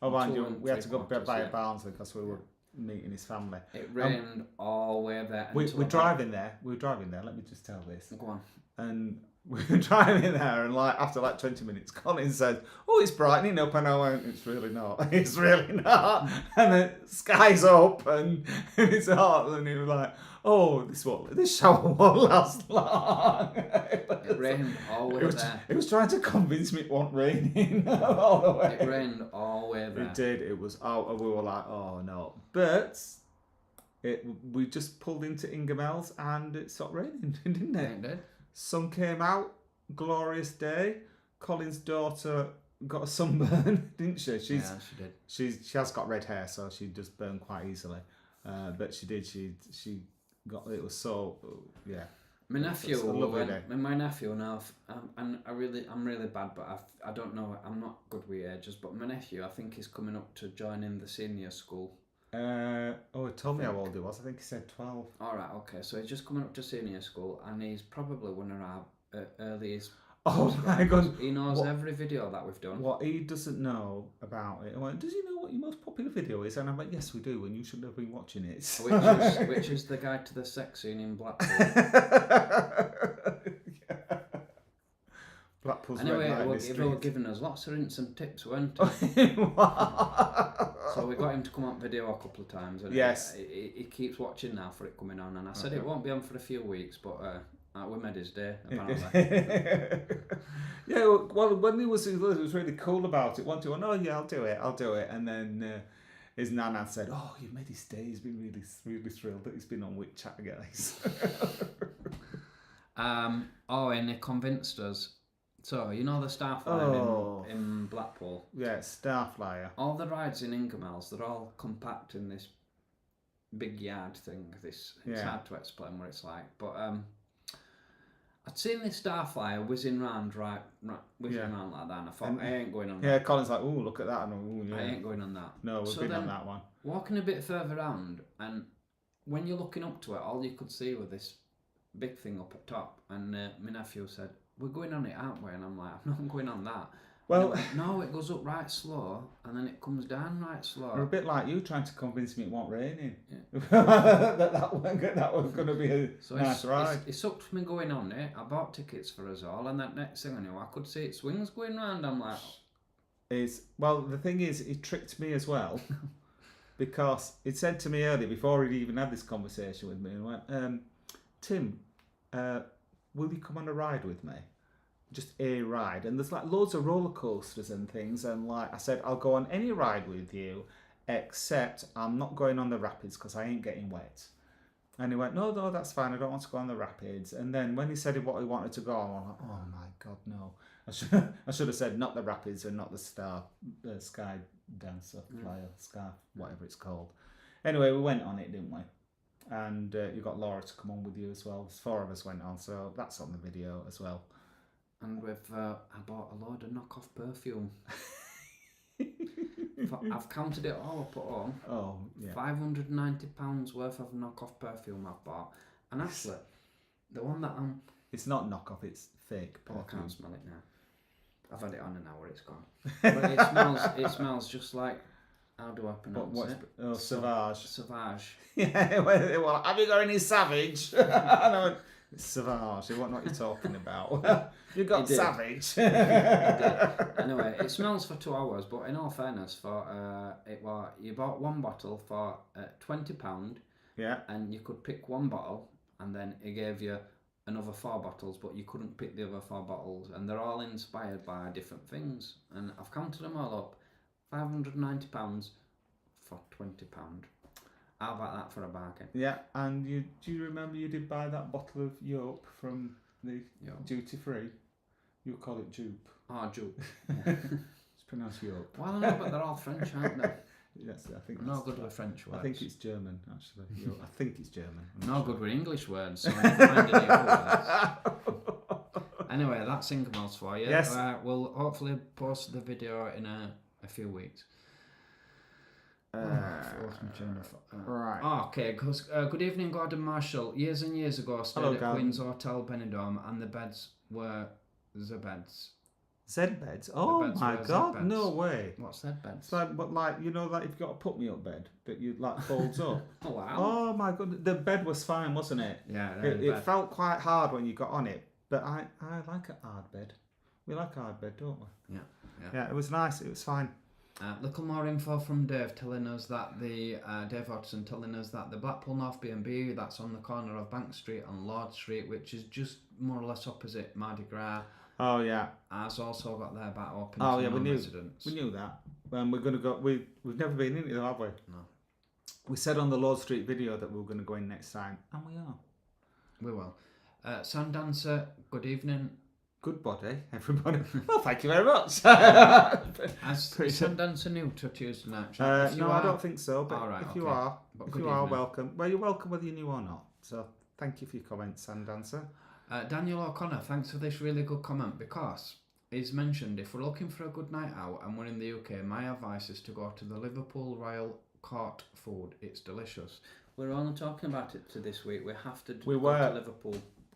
Oh, mind you, we had to go by Barnsley because we were meeting his family. It rained all the way there. We're driving there. Let me just tell this. Go on. And we were driving there, and after 20 minutes, Colin said, "Oh, it's brightening up," and I went, "It's really not. It's really not." And the sky's up, and it's hot, and he was like, "Oh, this shower won't last long." It rained all the way there. It was trying to convince me it wasn't raining all the way. It rained all the way there. It did. It was. Oh, we were like, "Oh no!" But we just pulled into Ingoldmells, and it stopped raining, didn't it? It did. Sun came out, glorious day. Colin's daughter got a sunburn, didn't she? Yeah, she did. She has got red hair, so she does burn quite easily. But she did. She got. It was so yeah. My nephew, It's a lovely day. my nephew now, and I'm really bad, but I don't know. I'm not good with ages, but my nephew, I think, is coming up to join in the senior school. He told me how old he was. I think he said 12. All right, okay. So he's just coming up to senior school, and he's probably one of our earliest. Oh my God! He knows every video that we've done. What he doesn't know about it, I went, "Does he know what your most popular video is?" And I'm like, "Yes, we do, and you should have been watching it." Which is the guide to the sex scene in Blackpool. Blackpool's anyway, they were giving us lots of hints and tips, weren't they? So we got him to come on video a couple of times. And yes. He keeps watching now for it coming on. And I said it won't be on for a few weeks, but we made his day, apparently. Yeah, well, when he was really cool about it. One, two, oh, yeah, I'll do it. And then his nana said, "Oh, you've made his day. He's been really, really thrilled that he's been on with Chat Guys." And he convinced us. So, you know the Starflyer in Blackpool? Yeah, Starflyer. All the rides in Ingoldmells, they're all compact in this big yard thing. It's hard to explain what it's like. But I'd seen this Starflyer whizzing round round like that, and I thought, I ain't going on that. Yeah, Colin's like, "Oh, look at that." And I ain't going on that. No, we've been on that one. Walking a bit further round, and when you're looking up to it, all you could see was this big thing up at top. And my nephew said, "We're going on it, aren't we?" And I'm like, "I'm not going on that." Well, no, it goes up right slow, and then it comes down right slow. We're a bit like you trying to convince me it wasn't raining. Yeah. that was going to be a nice ride. It sucked me going on it. I bought tickets for us all, and that next thing I knew, I could see its wings going round. I'm like, the thing is, it tricked me as well, because it said to me earlier, before he'd even had this conversation with me, and went, "Tim, will you come on a ride with me? Just a ride." And there's loads of roller coasters and things, and I said, "I'll go on any ride with you, except I'm not going on the rapids because I ain't getting wet." And he went, no, that's fine, I don't want to go on the rapids." And then when he said what he wanted to go on, I'm like, "Oh my God, no." I should have said not the rapids and not the sky dancer, flyer, scarf, whatever it's called. Anyway, we went on it, didn't we? And you got Laura to come on with you as well. 4 of us went on, so that's on the video as well. And I bought a load of knockoff perfume. I've counted it all up at home. Oh, yeah. £590 worth of knockoff perfume I've bought. And actually, the one that I'm... It's not knockoff, it's fake perfume. I can't smell it now. I've had it on an hour, it's gone. But it smells just like How do I But pronounce what's it? Savage. Savage. Yeah, well, have you got any savage? And I went, it's Savage. What you're talking about? You got did. savage. It did. Anyway, it smells for 2 hours, but in all fairness, you bought one bottle for £20, Yeah. and you could pick one bottle, and then it gave you another 4 bottles, but you couldn't pick the other 4 bottles, and they're all inspired by different things. And I've counted them all up, £590 for £20. How about that for a bargain? Yeah, and do you remember you did buy that bottle of Yope from the duty free? You call it Jupe. Oh, Jupe. It's pronounced Yope. Well, I know, but they're all French, aren't they? Yes, I think I'm not good with French words. I think it's German, actually. I think it's German. I'm not good with English words, so I'm finding any other words. Anyway, that's Ingoldmells for you. Yes. We'll hopefully post the video in a few weeks. Right. Oh, okay. Good evening, Gordon Marshall. Years and years ago, I stayed at Queen's Hotel Benidorm, and the beds were the beds. Z beds? Oh beds my were God! Z-beds. No way. What's that beds? It's like you know, like if you've got a put me up bed that you like folds up. Oh wow! Oh my God! The bed was fine, wasn't it? Yeah. It felt quite hard when you got on it, but I like a hard bed. We like a hard bed, don't we? Yeah. It was nice. It was fine. Little more info from Dave telling us that Dave Hodgson telling us that the Blackpool North B&B that's on the corner of Bank Street and Lord Street, which is just more or less opposite Mardi Gras. Oh yeah. Has also got their back open to we knew that. We're gonna go. We've never been in it, have we? No. We said on the Lord Street video that we were going to go in next time, and we are. We will. Sound Dancer, good evening. Good body, everybody. Well, thank you very much. As Sound Dancer new to Tuesday night chat? I don't think so. But right, if you are welcome. Well, you're welcome whether you're new or not. So thank you for your comments, Sound Dancer. Daniel O'Connor, thanks for this really good comment, because he's mentioned if we're looking for a good night out and we're in the UK, my advice is to go to the Liverpool Royal Court Food. It's delicious. We're only talking about it to this week. We have to go to Liverpool.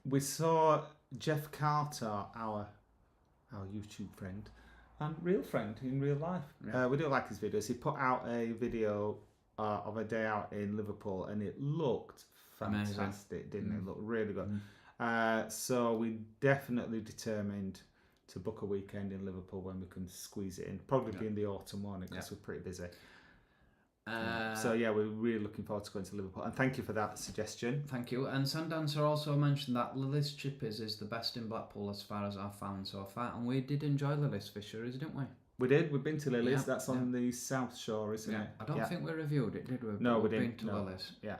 We saw Jeff Carter, our YouTube friend and real friend in real life. Yeah. We do like his videos. He put out a video of a day out in Liverpool, and it looked fantastic, didn't it? It looked really good. So we definitely determined to book a weekend in Liverpool when we can squeeze it in. Probably in the autumn, won't it? Because we're pretty busy. So yeah, we're really looking forward to going to Liverpool, and thank you for that suggestion. Thank you. And Sandancer also mentioned that Lily's Chippies is the best in Blackpool as far as I've found so far, and we did enjoy Lily's Fisheries, didn't we? We did. We've been to Lily's. That's on the South Shore, isn't it? I don't think we reviewed it, did we? No, we didn't. Been to Lily's. Yeah.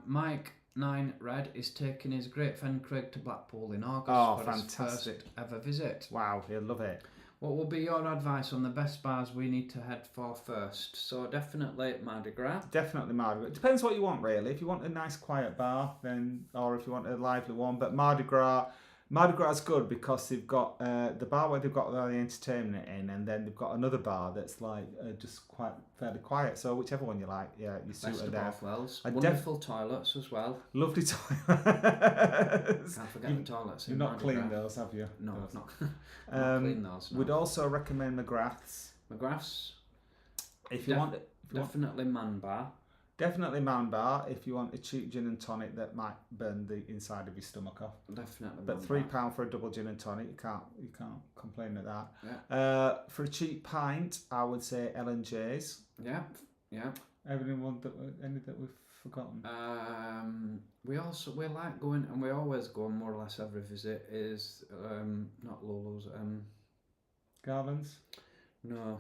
Mike 9 Red is taking his great friend Craig to Blackpool in August for fantastic. his first ever visit. Wow, he'll love it. What will be your advice on the best bars we need to head for first? So definitely Mardi Gras. Definitely Mardi Gras. Depends what you want, really. If you want a nice quiet bar, then, or if you want a lively one. But Mardi Gras is good because they've got the bar where they've got all the entertainment in, and then they've got another bar that's like just fairly quiet. So whichever one you like, you suit Best of there. both worlds. Wonderful toilets as well. Lovely toilets. Can't forget the toilets. You've not cleaned those, have you? No, I've not. Not cleaned those. No. We'd also recommend McGrath's. McGrath's. If you want, definitely Man Bar. Definitely Man Bar if you want a cheap gin and tonic that might burn the inside of your stomach off. Definitely. But £3 for a double gin and tonic, you can't complain at that. Yeah. For a cheap pint, I would say L&J's. Yeah. Any that we've forgotten? We like going, and we always go on more or less every visit. Is not Lolo's. Garland's. No.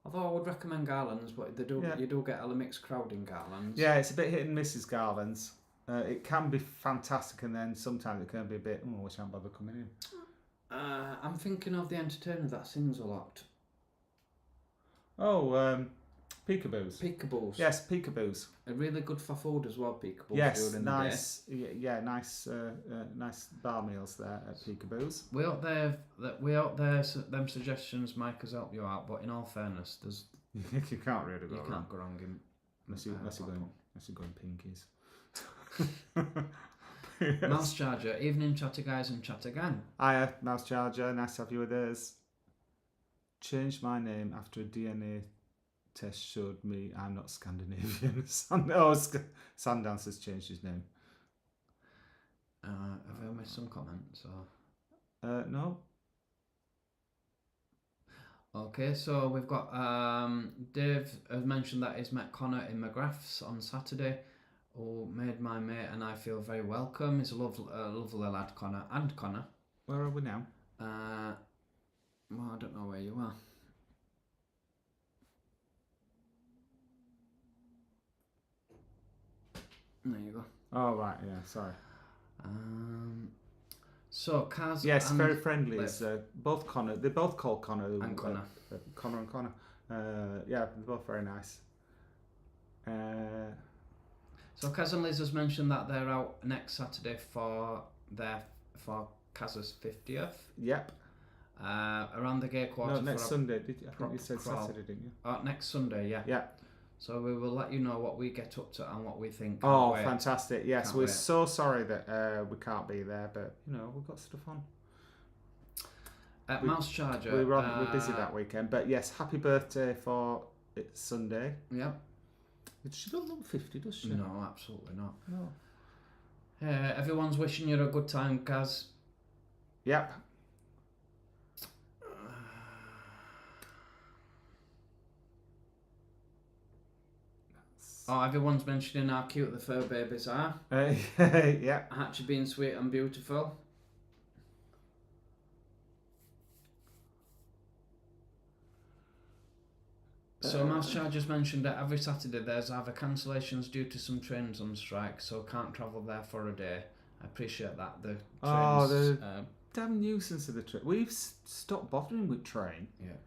Although I would recommend Garland's, but you do get a mixed crowd in Garland's. Yeah, it's a bit hit and miss as Garland's. It can be fantastic, and then sometimes it can be a bit, I wish I hadn't bothered coming in. I'm thinking of the entertainer that sings a lot. Oh, Peekaboos. Peekaboos. Yes, Peekaboos. Really good for food as well, Peekaboos. Yes, nice. Yeah, nice bar meals there at Peekaboos. We out there. Them suggestions, Mike, has helped you out. But in all fairness, you can't really go. You can't go wrong in unless you're going pinkies. Mouse Charger, evening chatter guys and chat again. Hiya, Mouse Charger. Nice to have you with us. changed my name after a DNA test showed me I'm not Scandinavian. Sandance's changed his name. Have I missed some comments? Or? No. Okay, so we've got Dave has mentioned that he's met Connor in McGrath's on Saturday, who made my mate and I feel very welcome. He's a lovely lad, Connor. And Connor. Where are we now? Well, I don't know where you are. There you go. Oh, right, yeah, sorry. So, Kaz. Yes, and very friendly. Liv. Both Connor. They both call Connor. And Connor. Connor and Connor. Yeah, they're both very nice. So, Kaz and Liz has mentioned that they're out next Saturday for Kaz's 50th. Yep. Around the gay quarter. No, next Sunday. I think you said crawl. Saturday, didn't you? Next Sunday, yeah. Yeah. So we will let you know what we get up to and what we think. Oh, fantastic. Yes, Can't we're wait. so sorry that we can't be there, but, we've got stuff on. Mouse Charger. We're busy that weekend, but yes, happy birthday for it's Sunday. Yep. She don't look 50, does she? No, absolutely not. No. Everyone's wishing you a good time, Kaz. Yep. Oh, everyone's mentioning how cute the fur babies are. Yeah. Actually being sweet and beautiful. So Mouse Chargers mentioned that every Saturday there's either cancellations due to some trains on strike, so can't travel there for a day. I appreciate that. The trains. Damn nuisance of the train. We've stopped bothering with train. Yeah.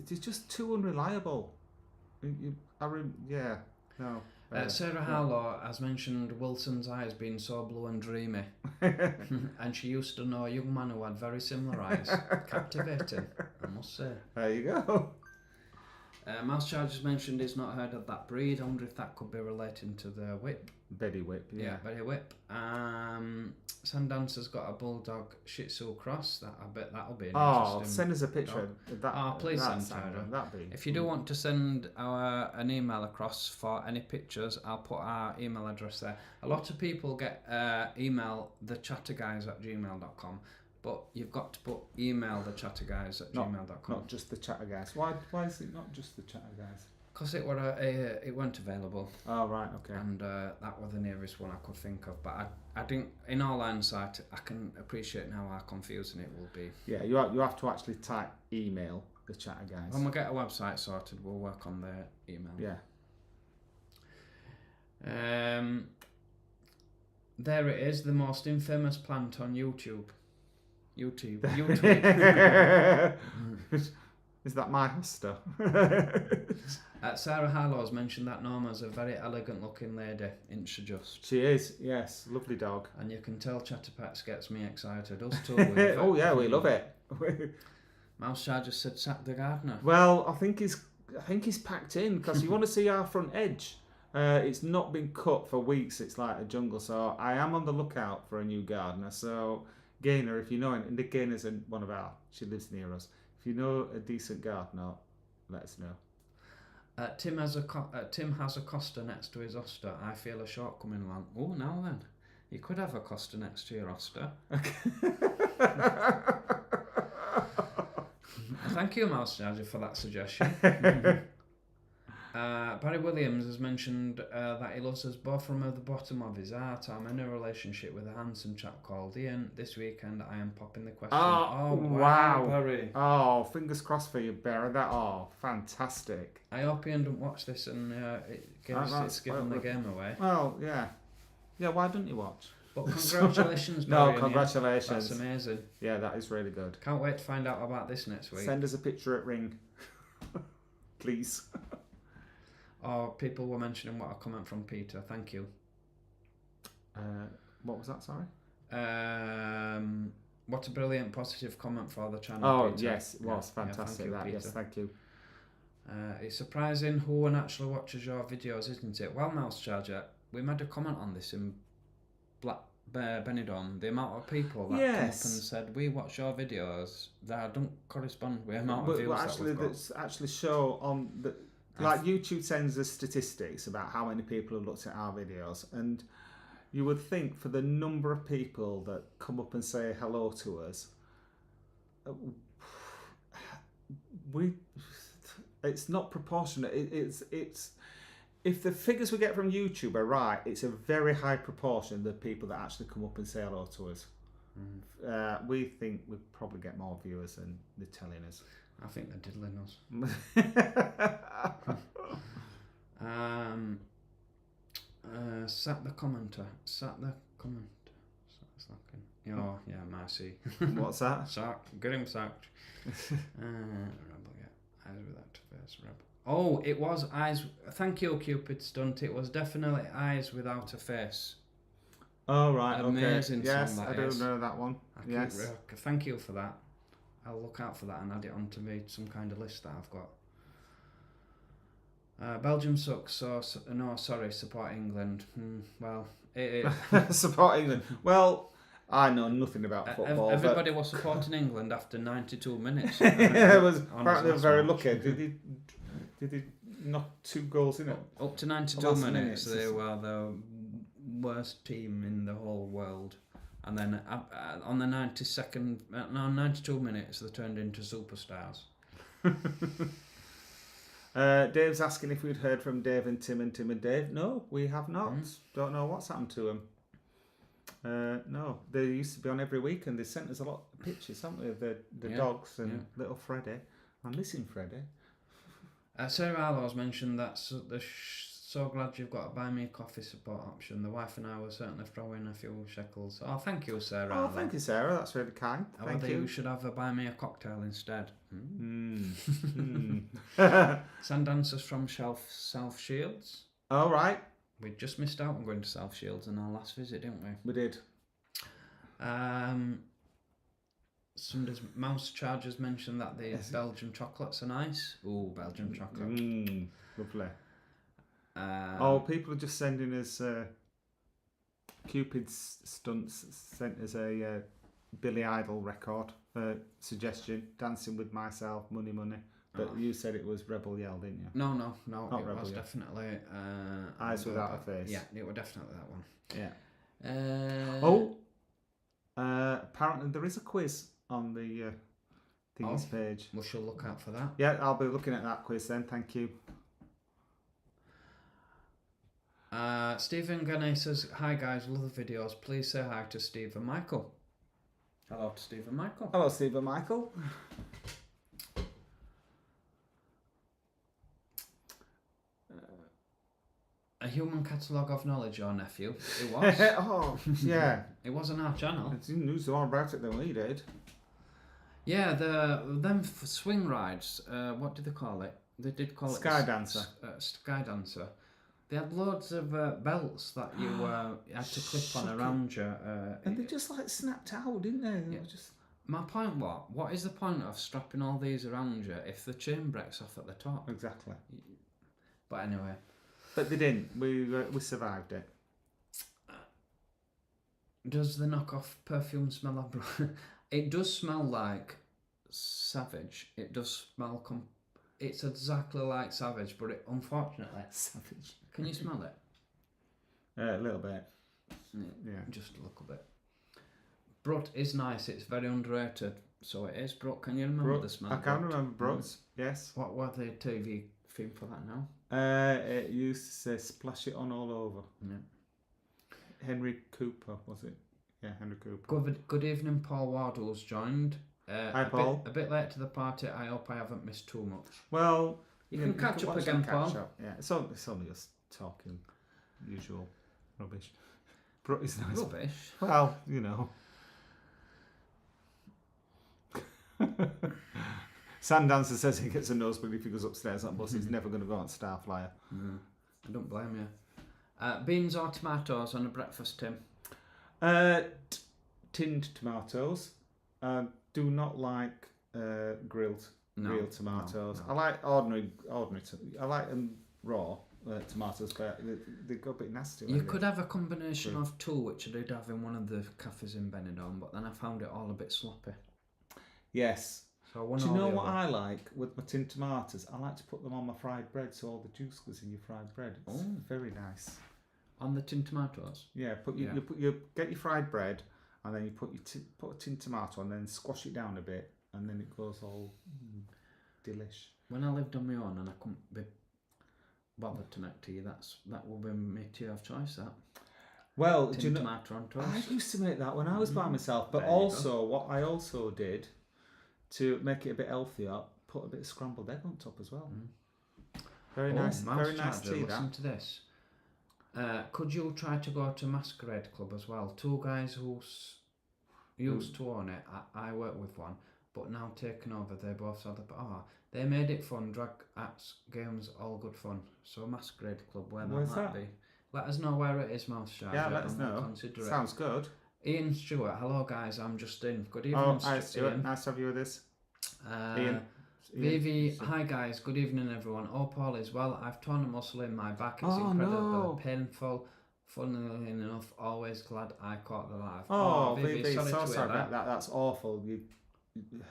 It's just too unreliable. No. Sarah Harlow has mentioned Wilson's eyes being so blue and dreamy, and she used to know a young man who had very similar eyes. Captivating, I must say. There you go. Mouse Chargers mentioned he's not heard of that breed. I wonder if that could be relating to the whip. Betty Whip, yeah. Betty Whip. Sandance's got a bulldog Shih Tzu cross. I bet that'll be an interesting. Send us a picture of that. Please send Sarah. That'd be. If you do want to send an email across for any pictures, I'll put our email address there. A lot of people get email thechatterguys@gmail.com, but you've got to put email thechatterguys@gmail.com. Not just the chatter guys. Why is it not just the chatter guys? Because it weren't available. Oh, right, okay. And that was the nearest one I could think of. But I think, in all hindsight, I can appreciate now how confusing it will be. Yeah, you have to actually type email the chatter guys. When we get a website sorted, we'll work on their email. Yeah. There it is, the most infamous plant on YouTube. YouTube. Is that my hoster? Sarah Harlow has mentioned that Norma's a very elegant looking lady, inch adjust. She is, yes. Lovely dog. And you can tell Chatterpats gets me excited. Us too. Oh yeah, we love it. Mouse Charger said sack the gardener. Well, I think he's packed in because you want to see our front edge. It's not been cut for weeks. It's like a jungle. So I am on the lookout for a new gardener. So Gaynor, if you know him, and Gaynor's one of our, she lives near us. If you know a decent gardener, let us know. Tim has a Costa next to his Oster. I feel a shortcoming along. Oh, now then. You could have a Costa next to your Oster. Thank you, Mouse Charger, for that suggestion. Barry Williams has mentioned that he loves us both from the bottom of his heart. I'm in a relationship with a handsome chap called Ian. This weekend I am popping the question. Oh, wow. Barry. Oh, fingers crossed for you, Barry. Fantastic. I hope Ian didn't watch this and it's given the game away. Well, yeah. Yeah, why don't you watch? But congratulations, Barry. No, congratulations. That's amazing. Yeah, that is really good. Can't wait to find out about this next week. Send us a picture at Ring. Please. Oh, people were mentioning what a comment from Peter. Thank you. What was that, sorry? What a brilliant positive comment for the channel, Oh, Peter. yes, it was fantastic. Thank you, Yes, thank you. It's surprising who one actually watches your videos, isn't it? Well, Mouse Charger, we made a comment on this in Benidorm, the amount of people that come up and said, we watch your videos, that don't correspond with the amount of views actually, that we've got. that's actually show on the... Like, YouTube sends us statistics about how many people have looked at our videos, and you would think for the number of people that come up and say hello to us, it's not proportionate. It's if the figures we get from YouTube are right, it's a very high proportion of the people that actually come up and say hello to us. We think we probably get more viewers than they're telling us. I think they're diddling us. Sack the commenter. Oh, yeah, mercy. What's that? Get him sacked. Rebel, yeah. Eyes without face, rebel. Oh, it was eyes. Thank you, Cupid Stunt. It was definitely eyes without a face. Oh, right. Amazing okay. Yes, song I do know that one. Yes. Thank you for that. I'll look out for that and add it onto me some kind of list that I've got. Belgium sucks. Support England. Well, it support England. Well, I know nothing about football. Everybody was supporting England after 92 minutes. It was apparently very lucky. Did he knock 2 goals in it? Up to 92 minutes, they were the worst team in the whole world. And then on the 92 minutes, they turned into superstars. Dave's asking if we'd heard from Dave and Tim and Dave. No, we have not. Don't know what's happened to them. No, they used to be on every week, and they sent us a lot of pictures, haven't they, of the dogs and little Freddie. I'm missing Freddie. Sarah Arlows mentioned that so glad you've got a buy me a coffee support option. The wife and I will certainly throw in a few shekels. Oh, thank you, Sarah. Oh, thank you, Sarah. That's really kind. Thank you. You should have a buy me a cocktail instead. Sand dancers from South Shields. All right. We just missed out on going to South Shields in our last visit, didn't we? We did. Somebody's Mouse Chargers mentioned that the Belgian chocolates are nice. Ooh, Belgian chocolate. Lovely. People are just sending us Cupid's Stunts sent us a Billy Idol record suggestion, Dancing with Myself, Money Money. But you said it was Rebel Yell, didn't you? No. Not it Rebel was Yell. Definitely Eyes Without a Face. Yeah, it was definitely that one. Yeah. Apparently there is a quiz on the things page. We shall look out for that. Yeah, I'll be looking at that quiz then. Thank you. Stephen Gannay says, hi guys, love the videos. Please say hi to Steve and Michael. Hello to Steve and Michael. Hello, Steve and Michael. A human catalogue of knowledge, your nephew. It was. Oh, yeah. It was on our channel. You knew more about it than we did. Yeah, them swing rides. What did they call it? They did call Sky Dancer. Sky Dancer. They had loads of belts that you had to clip on around you. And they just like snapped out, didn't they? Yeah. My point was, what is the point of strapping all these around you if the chain breaks off at the top? Exactly. But anyway. But they didn't. We survived it. Does the knockoff perfume smell of... It does smell like Savage. It does smell... It's exactly like Savage, but unfortunately... Savage. Can you smell it? A little bit. Yeah. Just a little bit. Brut is nice. It's very underrated. So it is. Brut, can you remember the smell? I can remember Brut's, yes. What were the TV theme for that now? It used to say splash it on all over. Yeah. Henry Cooper, was it? Yeah, Henry Cooper. Good evening, Paul Wardle's joined. Hi, Paul. A bit late to the party. I hope I haven't missed too much. Well, you can catch up again, Paul. Yeah, it's only us talking usual rubbish. But it's nice. Rubbish? Well, you know. Sandancer says he gets a nosebleed if he goes upstairs on bus. He's never going to go on Starflyer. I don't blame you. Beans or tomatoes on a breakfast, Tim? Tinned tomatoes. Do not like grilled tomatoes. No. I like ordinary. I like them raw tomatoes, but they go a bit nasty. You could have a combination of two, which I did have in one of the cafes in Benidorm, but then I found it all a bit sloppy. Yes. So one Do you or know the what other. I like with my tinned tomatoes? I like to put them on my fried bread, so all the juice goes in your fried bread. It's very nice. On the tinned tomatoes? Yeah, you get your fried bread, and then you put a tinned tomato, and then squash it down a bit, and then it goes all delish. When I lived on my own and I couldn't be bothered to make tea, that would be my tea of choice. That. Well, tinned do you know? tomato on toast. I used to make that when I was by myself, but There you also what I also did to make it a bit healthier, put a bit of scrambled egg on top as well. Very nice, very nice tea. Listen to this. Could you try to go to Masquerade Club as well? Two guys who used to own it. I work with one, but now taken over. They both said that. They made it fun. Drag acts, games, all good fun. So Masquerade Club, where Where's that might that? be. Let us know where it is, Mouse Charger. Yeah, let us and we'll know. consider it. Sounds good. Ian Stewart, hello guys, I'm Justin. Good evening, Oh, hi Stuart, Ian. nice to have you with us. Ian. Vivi, hi guys, good evening everyone. Oh, Paul is well. I've torn a muscle in my back. It's incredibly painful. Funnily enough, always glad I caught the live. Oh, Vivi, Vivi, sorry to hear about that. That's awful. You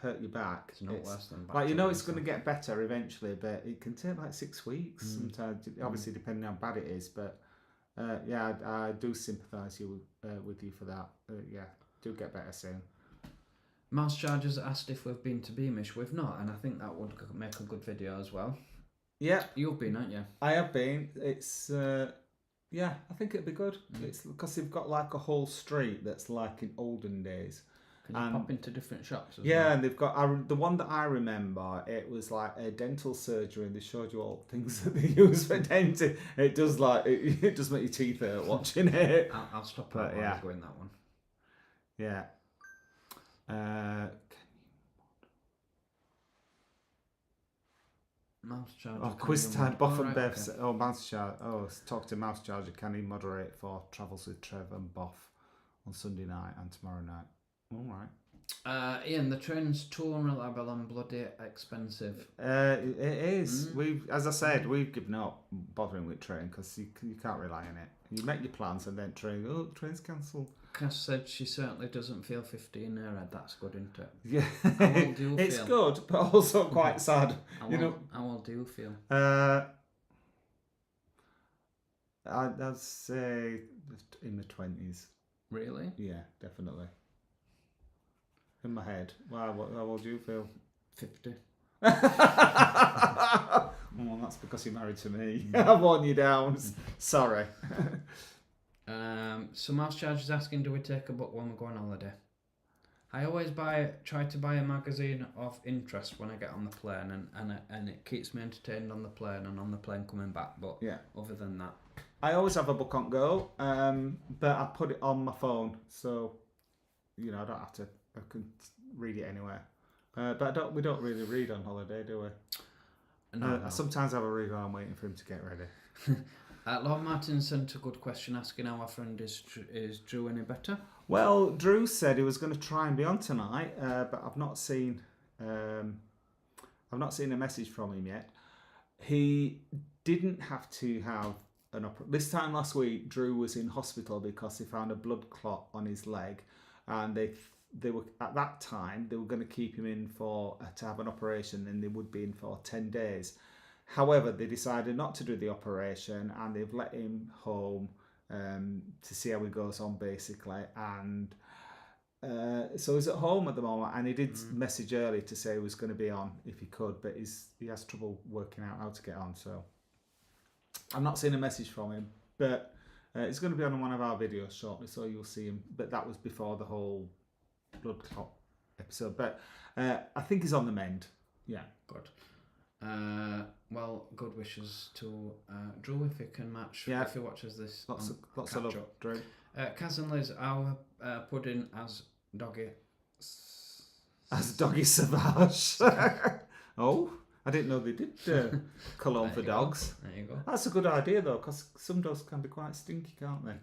hurt your back. It's not worse than back. Like, it's going to get better eventually, but it can take like 6 weeks sometimes, obviously depending on how bad it is. But I do sympathise with you for that. Do get better soon. Mouse Chargers asked if we've been to Beamish. We've not, and I think that would make a good video as well. Yeah. You've been, haven't you? I have been. It's, I think it'd be good. It's because they've got like a whole street that's like in olden days. Can you pop into different shops as well? Yeah, and they've got, the one that I remember, it was like a dental surgery, and they showed you all the things that they use for dental. It does it does make your teeth hurt watching it. I'll stop that while I go in that one. Yeah. Mouse Charger. Quiz time, Boff and Bev. Okay. Oh, Mouse Charger. Oh, talk to Mouse Charger. Can he moderate for Travels with Trev and Boff on Sunday night and tomorrow night? All right. Ian, the train's too unreliable and bloody expensive. It is. As I said, we've given up bothering with train because you can't rely on it. You make your plans and then train's cancelled. Cass said she certainly doesn't feel 50 in her head. That's good, isn't it? Yeah, How old do you it's feel? good, but also quite sad. How old do you feel? I'd say in the 20s. Really? Yeah, definitely. In my head. Wow, how old do you feel? 50. Well, that's because you're married to me. I've worn you down. Sorry. So Mouse Charge is asking, do we take a book when we go on holiday? I always try to buy a magazine of interest when I get on the plane, and it keeps me entertained on the plane and on the plane coming back. But other than that, I always have a book on go, but I put it on my phone, so I don't have to. I can read it anywhere. But we don't really read on holiday, do we? No. Sometimes I have a read while I'm waiting for him to get ready. Lord Martin sent a good question asking how our friend is Drew any better? Well, Drew said he was going to try and be on tonight, but I've not seen a message from him yet. He didn't have to have an operation. This time last week, Drew was in hospital because he found a blood clot on his leg, and they were at that time they were going to keep him in to have an operation, and they would be in for 10 days. However, they decided not to do the operation, and they've let him home to see how he goes on, basically. And so he's at home at the moment, and he did message early to say he was going to be on if he could, but he has trouble working out how to get on. So I'm not seeing a message from him, but he's going to be on one of our videos shortly, so you'll see him. But that was before the whole blood clot episode. But I think he's on the mend. Yeah, good. Well, good wishes to Drew if he can match. Yeah. If he watches this, lots of love, Drew. Kaz and Liz, our pudding as doggy. As doggy savage. Oh, I didn't know they did cologne for dogs. There you go. That's a good idea though, because some dogs can be quite stinky, can't they?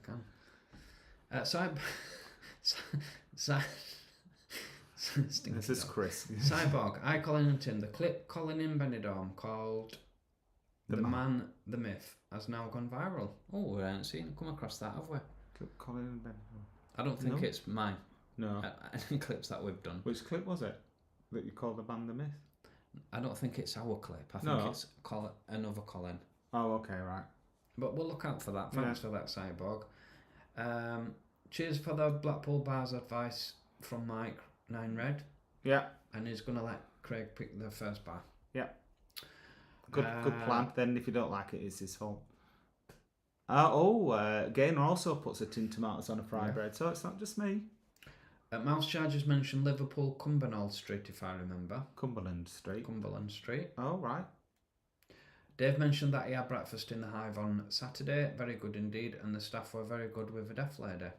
This is Chris. Cyborg, I Colin and Tim. The clip Colin in Benidorm called The man, the myth, has now gone viral. Oh, we haven't come across that, have we? Colin and Benidorm. I don't think it's mine. No. Any clips that we've done. Which clip was it that you called the band the myth? I don't think it's our clip. I think it's another Colin. Oh, okay, right. But we'll look out for that. Thanks for that, Cyborg. Cheers for the Blackpool Bars advice from Mike 9 Red. Yeah. And he's going to let Craig pick the first bar. Yeah. Good plan. Then if you don't like it, it's his fault. Gaynor also puts a tin tomatoes on a fried bread, so it's not just me. Mouse Chargers mentioned Liverpool Cumbernauld Street, if I remember. Cumberland Street. Oh, right. Dave mentioned that he had breakfast in the Hive on Saturday. Very good indeed, and the staff were very good with the deaf lady.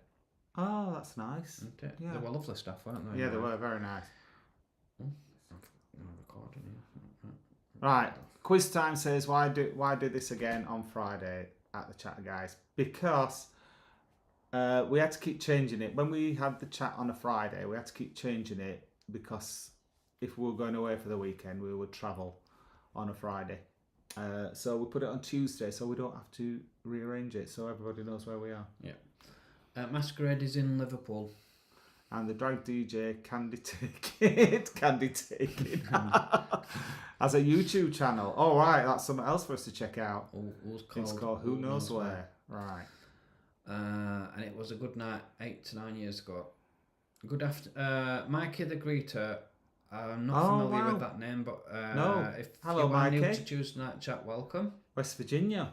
Oh, that's nice. Yeah. They were lovely staff, weren't they? Yeah, they were very nice. I'm recording here. Right. Quiz time says, why do this again on Friday at the chat, guys? Because we had to keep changing it. When we had the chat on a Friday, we had to keep changing it because if we were going away for the weekend, we would travel on a Friday. So we put it on Tuesday so we don't have to rearrange it so everybody knows where we are. Yeah. Masquerade is in Liverpool. And the drag DJ Candy Take It has a YouTube channel. Oh, right, that's something else for us to check out. It's called Who Knows Where. Right. And it was a good night 8 to 9 years ago. Good after Mikey the Greeter. I'm not familiar with that name, but if hello, you are Mikey. new to Tuesday Night Chat, welcome. West Virginia.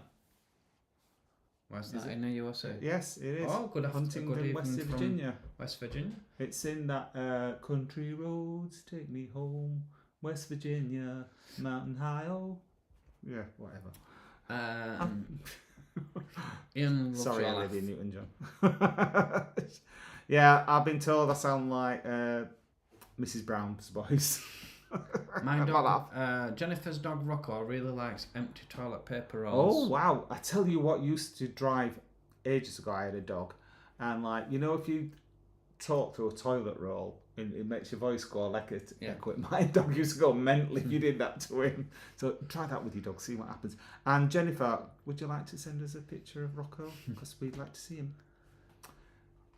Where's that, in the USA? Yes, it is. Oh, good afternoon. Huntington, West Virginia. West Virginia? It's in that country roads take me home, West Virginia, Mountain High. Oh, yeah, whatever. Ian Sorry, Olivia Newton-John. Yeah, I've been told I sound like Mrs. Brown's voice. My dog, Jennifer's dog Rocco really likes empty toilet paper rolls. Oh wow! I tell you what used to drive ages ago. I had a dog, and if you talk through a toilet roll, it makes your voice go like it. Yeah. My dog used to go mental if you did that to him. So try that with your dog, see what happens. And Jennifer, would you like to send us a picture of Rocco? Because we'd like to see him.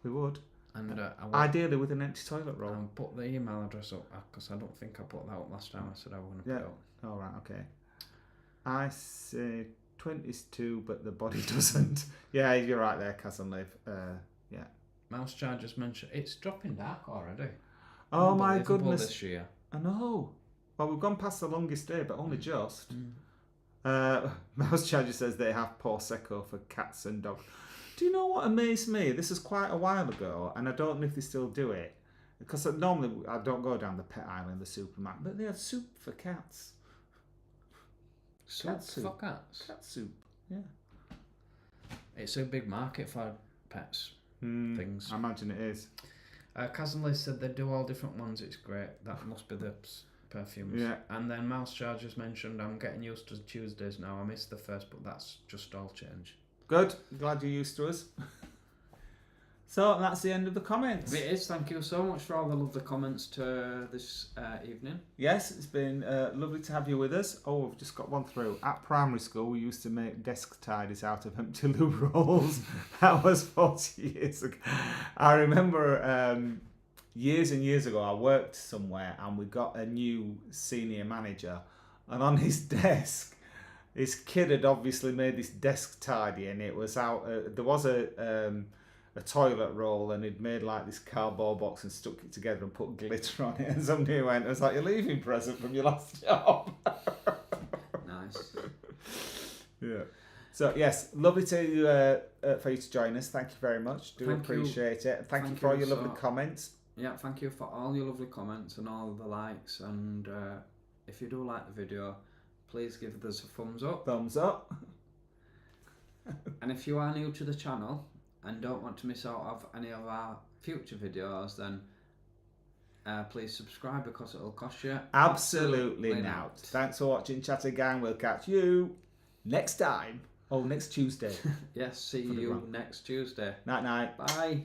We would. And ideally with an empty toilet roll. I'll put the email address up because I don't think I put that up last time. I said I was going to put it up. All right, okay. I say 22, but the body doesn't. Yeah, you're right there, Cousin Liv. Yeah. Mouse Chargers mentioned it's dropping dark already. Oh my goodness! This year. I know. Well, we've gone past the longest day, but only just. Mouse Charger says they have Prosecco for cats and dogs. Do you know what amazed me? This is quite a while ago, and I don't know if they still do it. Because normally I don't go down the pet aisle in the supermarket, but they have soup for cats. Soup for cats? Cat soup, yeah. It's a big market for pets things. I imagine it is. Cousin Liz said they do all different ones. It's great. That must be the perfumes. Yeah. And then Mouse Chargers mentioned I'm getting used to Tuesdays now. I missed the first, but that's just all change. Good. Glad you're used to us. So that's the end of the comments. It is. Thank you so much for all the lovely comments to this evening. Yes, it's been lovely to have you with us. Oh, we've just got one through. At primary school, we used to make desk tidies out of empty loo rolls. That was 40 years ago. I remember years and years ago, I worked somewhere and we got a new senior manager. And on his desk, his kid had obviously made this desk tidy, and it was out. There was a toilet roll, and he'd made like this cardboard box and stuck it together and put glitter on it. And somebody went, "It was like your leaving present from your last job." Nice. Yeah. So yes, lovely to for you to join us. Thank you very much. Do Thank appreciate you. it. Thank you for all your lovely comments. Yeah, thank you for all your lovely comments and all the likes. And if you do like the video, please give us a thumbs up. Thumbs up. And if you are new to the channel and don't want to miss out of any of our future videos, then please subscribe because it'll cost you absolutely not. Thanks for watching, Chatter Gang. We'll catch you next time. Oh, next Tuesday. Yes, see you next Tuesday. Night night. Bye.